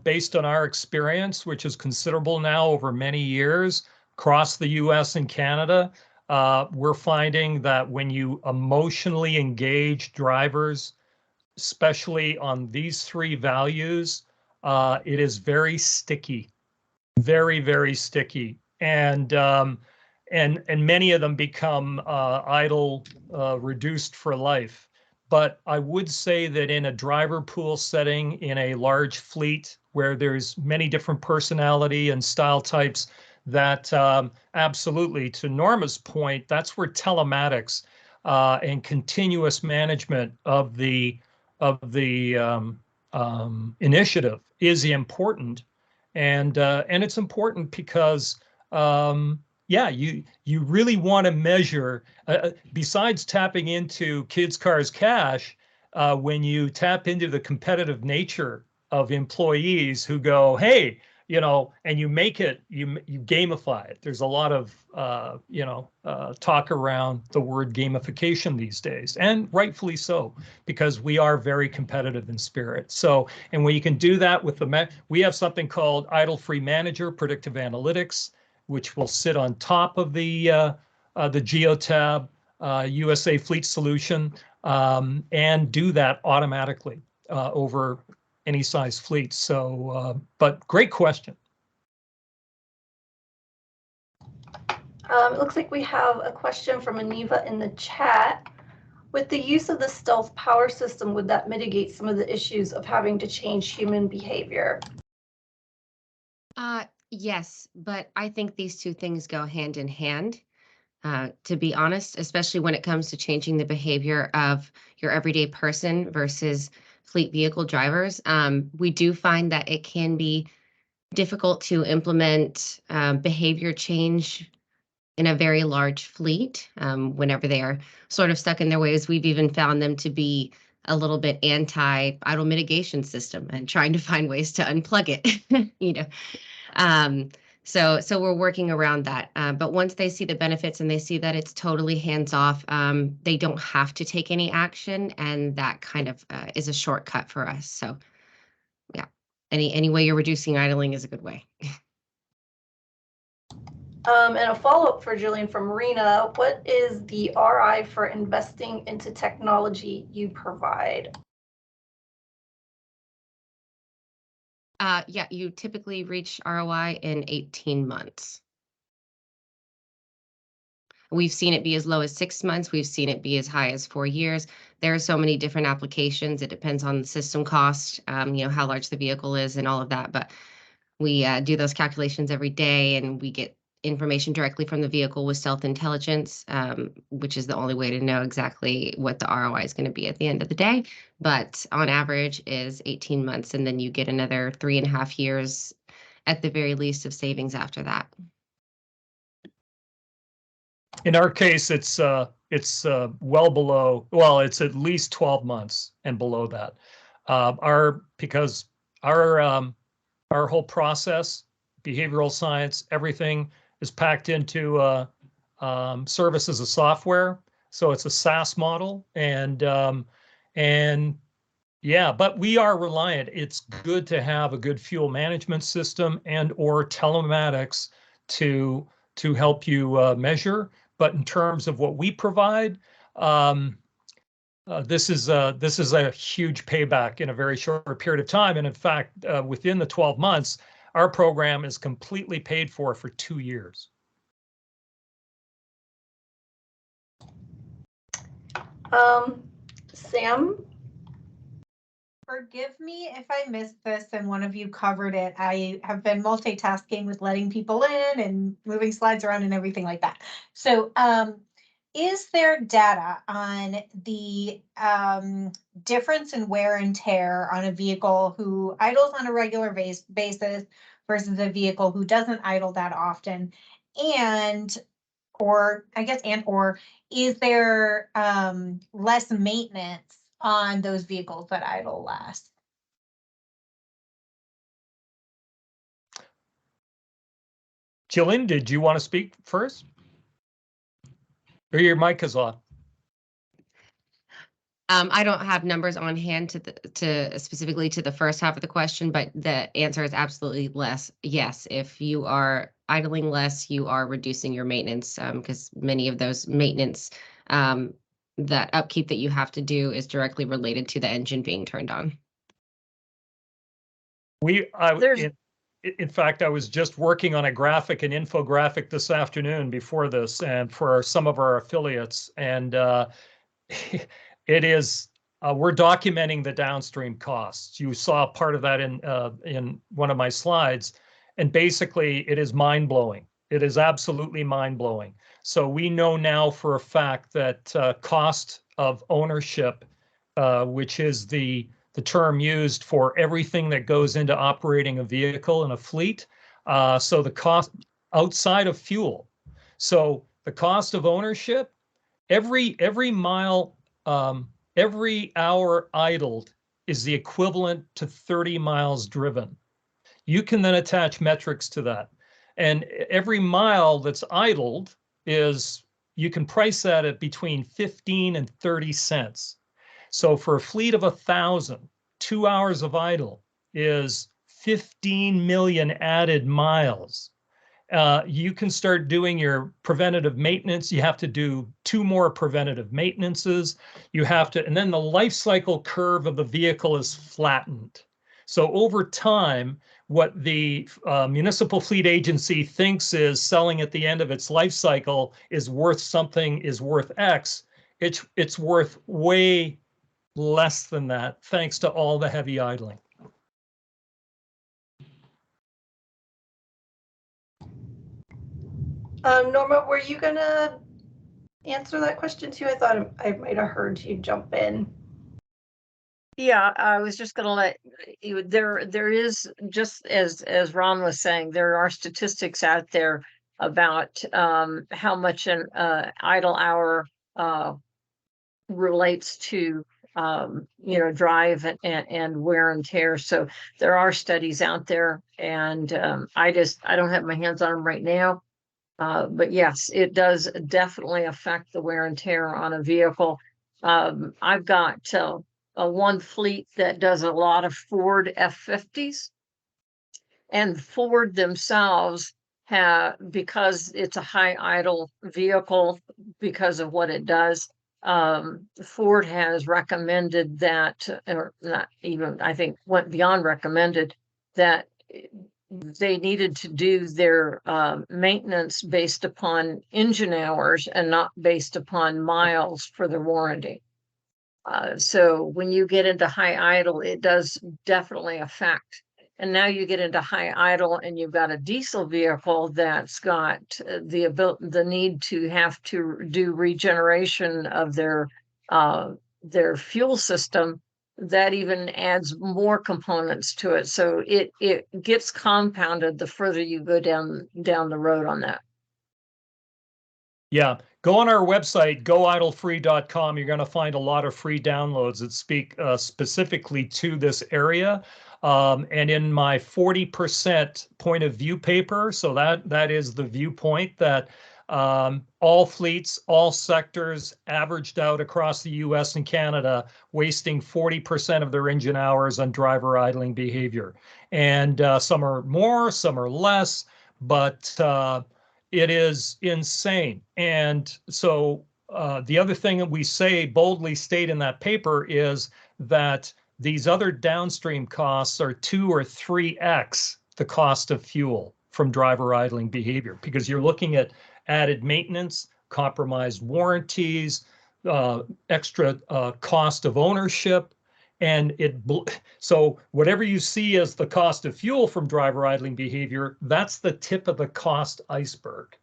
based on our experience, which is considerable now over many years across the US and Canada, we're finding that when you emotionally engage drivers, especially on these three values, it is very sticky, very, very sticky. And many of them become idle, reduced for life. But I would say that in a driver pool setting, in a large fleet where there's many different personality and style types, that absolutely, to Norma's point, that's where telematics and continuous management of the initiative is important. And it's important because yeah, you really want to measure, besides tapping into Kids Cars Cash, when you tap into the competitive nature of employees who go, hey, and you make it, you gamify it. There's a lot of talk around the word gamification these days, and rightfully so, because we are very competitive in spirit. So, and when you can do that with we have something called Idle Free Manager Predictive Analytics, which will sit on top of the Geotab USA Fleet solution, and do that automatically over any size fleet. So, but great question. It looks like we have a question from Aniva in the chat. With the use of the stealth power system, would that mitigate some of the issues of having to change human behavior? Yes, but I think these two things go hand in hand, to be honest, especially when it comes to changing the behavior of your everyday person versus fleet vehicle drivers. We do find that it can be difficult to implement behavior change in a very large fleet whenever they are sort of stuck in their ways. We've even found them to be a little bit anti-idle mitigation system and trying to find ways to unplug it, So we're working around that. But once they see the benefits and they see that it's totally hands-off, they don't have to take any action, and that kind of is a shortcut for us. So yeah, any way you're reducing idling is a good way. And a follow-up for Jillian from Marina, what is the RI for investing into technology you provide? Yeah, you typically reach ROI in 18 months. We've seen it be as low as 6 months. We've seen it be as high as 4 years. There are so many different applications. It depends on the system cost, how large the vehicle is and all of that. But we do those calculations every day, and we get information directly from the vehicle with stealth intelligence, which is the only way to know exactly what the ROI is going to be at the end of the day. But on average is 18 months, and then you get another 3.5 years at the very least of savings after that. In our case, it's well below, well, it's at least 12 months and below that. Because our whole process, behavioral science, everything is packed into service as a software. So it's a SaaS model, and yeah, but we are reliant. It's good to have a good fuel management system and or telematics to help you measure. But in terms of what we provide, this is a huge payback in a very short period of time. And in fact, within the 12 months, our program is completely paid for 2 years. Sam? Forgive me if I missed this and one of you covered it. I have been multitasking with letting people in and moving slides around and everything like that. So, is there data on the difference in wear and tear on a vehicle who idles on a regular basis versus a vehicle who doesn't idle that often? And or is there less maintenance on those vehicles that idle less? Jillian, did you want to speak first? Or your mic is off. I don't have numbers on hand to specifically to the first half of the question, but the answer is absolutely less. Yes, if you are idling less, you are reducing your maintenance, because many of those maintenance, that upkeep that you have to do is directly related to the engine being turned on. In fact, I was just working on a graphic, an infographic this afternoon before this, and for some of our affiliates, and it is we're documenting the downstream costs. You saw part of that in one of my slides, and basically it is mind blowing. It is absolutely mind blowing. So we know now for a fact that cost of ownership, which is the term used for everything that goes into operating a vehicle in a fleet. So the cost outside of fuel. So the cost of ownership, every mile, every hour idled is the equivalent to 30 miles driven. You can then attach metrics to that. And every mile that's idled you can price that at between 15 and 30 cents. So for a fleet of 1,000, 2 hours of idle is 15 million added miles. You can start doing your preventative maintenance. You have to do 2 more preventative maintenances. You have to, and then the life cycle curve of the vehicle is flattened. So over time, what the municipal fleet agency thinks is selling at the end of its life cycle is worth something, is worth X. It's worth way less than that, thanks to all the heavy idling. Norma, were you gonna answer that question too? I thought I might have heard you jump in. Yeah, I was just gonna let you, there is, just as Ron was saying, there are statistics out there about how much an idle hour relates to drive and wear and tear. So there are studies out there, and I don't have my hands on them right now. But yes, it does definitely affect the wear and tear on a vehicle. I've got a one fleet that does a lot of Ford F-50s, and Ford themselves have, because it's a high idle vehicle because of what it does, Ford has recommended that, or not even, I think went beyond recommended, that they needed to do their maintenance based upon engine hours and not based upon miles for the warranty. So when you get into high idle, it does definitely affect And now you get into high idle and you've got a diesel vehicle that's got the need to have to do regeneration of their fuel system. That even adds more components to it. So it gets compounded the further you go down the road on that. Yeah, go on our website, goidlefree.com. You're going to find a lot of free downloads that speak specifically to this area. And in my 40% point of view paper, so that is the viewpoint that all fleets, all sectors averaged out across the US and Canada, wasting 40% of their engine hours on driver idling behavior. And some are more, some are less, but it is insane. And so the other thing that we boldly state in that paper is that these other downstream costs are 2 or 3x the cost of fuel from driver idling behavior, because you're looking at added maintenance, compromised warranties, extra cost of ownership. And so whatever you see as the cost of fuel from driver idling behavior, that's the tip of the cost iceberg.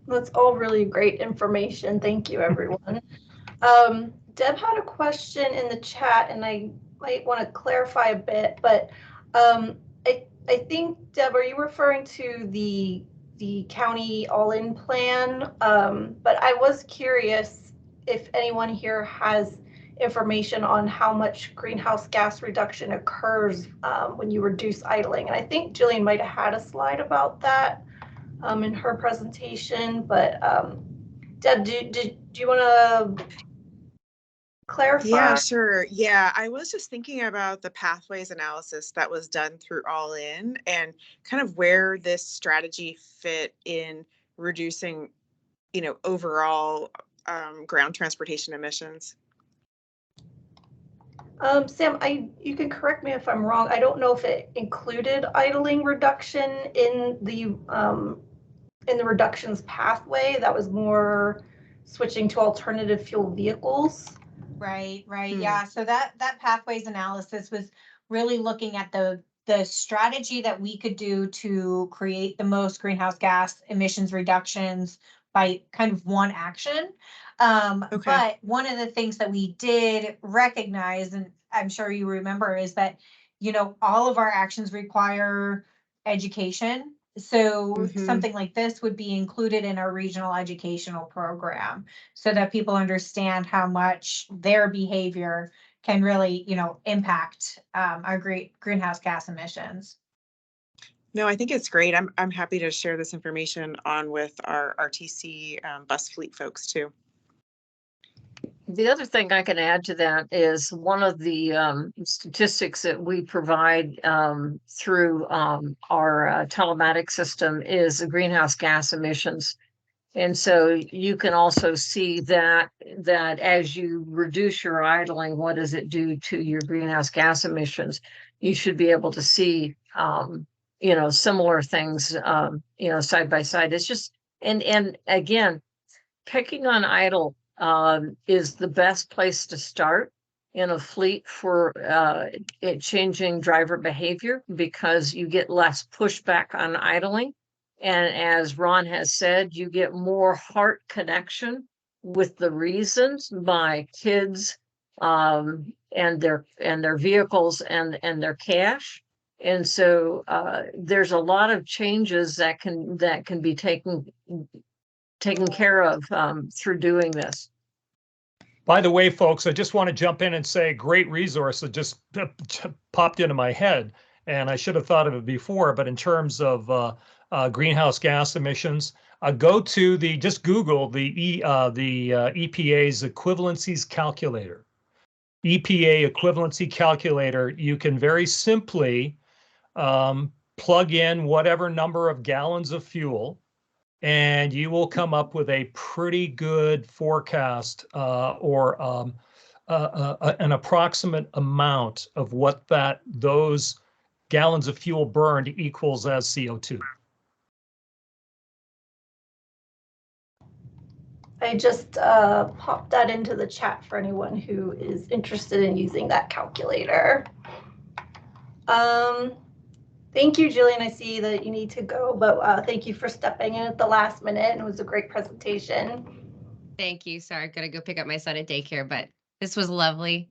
That's all really great information. Thank you, everyone. Deb had a question in the chat, and I might want to clarify a bit, but I think, Deb, are you referring to the county all-in plan? But I was curious if anyone here has information on how much greenhouse gas reduction occurs when you reduce idling. And I think Jillian might have had a slide about that in her presentation, but Deb, do you want to clarify? Yeah, sure. Yeah, I was just thinking about the pathways analysis that was done through All In and kind of where this strategy fit in reducing, overall ground transportation emissions. Sam, you can correct me if I'm wrong. I don't know if it included idling reduction in the reductions pathway. That was more switching to alternative fuel vehicles. Right. Yeah. So that pathways analysis was really looking at the strategy that we could do to create the most greenhouse gas emissions reductions by kind of one action. Okay. But one of the things that we did recognize, and I'm sure you remember, is that, all of our actions require education. So something like this would be included in our regional educational program so that people understand how much their behavior can really, impact our greenhouse gas emissions. No, I think it's great. I'm happy to share this information on with our RTC bus fleet folks too. The other thing I can add to that is one of the statistics that we provide through our telematic system is the greenhouse gas emissions. And so you can also see that as you reduce your idling, what does it do to your greenhouse gas emissions? You should be able to see, similar things, side by side. It's just, and again, picking on idle is the best place to start in a fleet for it changing driver behavior, because you get less pushback on idling. And as Ron has said, you get more heart connection with the reasons by kids and their vehicles and their cash. And so there's a lot of changes that can be taken care of through doing this. By the way, folks, I just want to jump in and say great resource that just popped into my head, and I should have thought of it before, but in terms of greenhouse gas emissions, just Google the EPA's equivalencies calculator. EPA equivalency calculator, you can very simply plug in whatever number of gallons of fuel, and you will come up with a pretty good forecast or an approximate amount of what those gallons of fuel burned equals as CO2. I just popped that into the chat for anyone who is interested in using that calculator. Thank you, Jillian. I see that you need to go, but thank you for stepping in at the last minute, and it was a great presentation. Thank you. Sorry, I gotta go pick up my son at daycare, but this was lovely.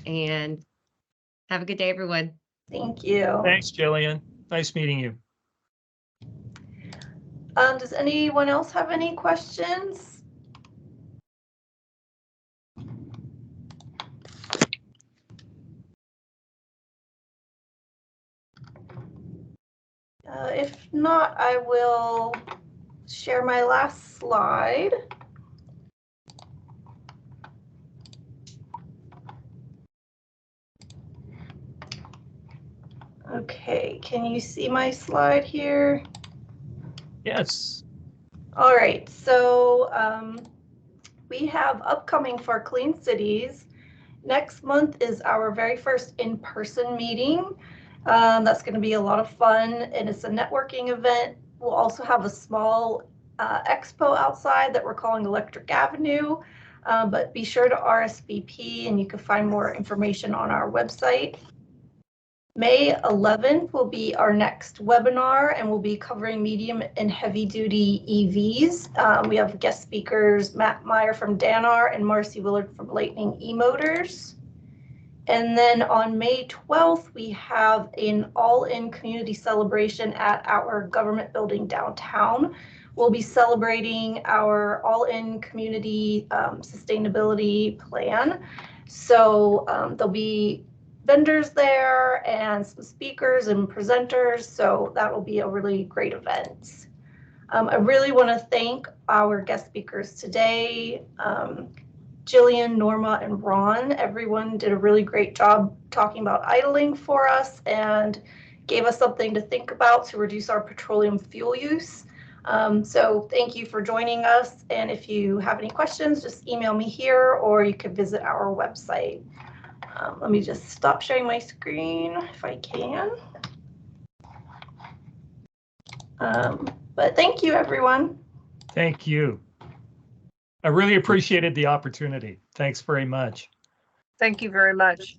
And have a good day, everyone. Thank you. Thanks, Jillian. Nice meeting you. Does anyone else have any questions? If not, I will share my last slide. Okay, can you see my slide here? Yes. All right, so we have upcoming for Clean Cities. Next month is our very first in-person meeting. That's going to be a lot of fun, and it's a networking event. We'll also have a small expo outside that we're calling Electric Avenue, but be sure to RSVP, and you can find more information on our website. May 11th will be our next webinar, and we'll be covering medium and heavy duty EVs. We have guest speakers, Matt Meyer from Danar and Marcy Willard from Lightning E-Motors. And then on May 12th, we have an all-in community celebration at our government building downtown. We'll be celebrating our all-in community sustainability plan. So there'll be vendors there and some speakers and presenters. So that will be a really great event. I really want to thank our guest speakers today. Jillian, Norma, and Ron, everyone did a really great job talking about idling for us and gave us something to think about to reduce our petroleum fuel use. So thank you for joining us. And if you have any questions, just email me here or you can visit our website. Let me just stop sharing my screen if I can. But thank you, everyone. Thank you. I really appreciated the opportunity. Thanks very much. Thank you very much.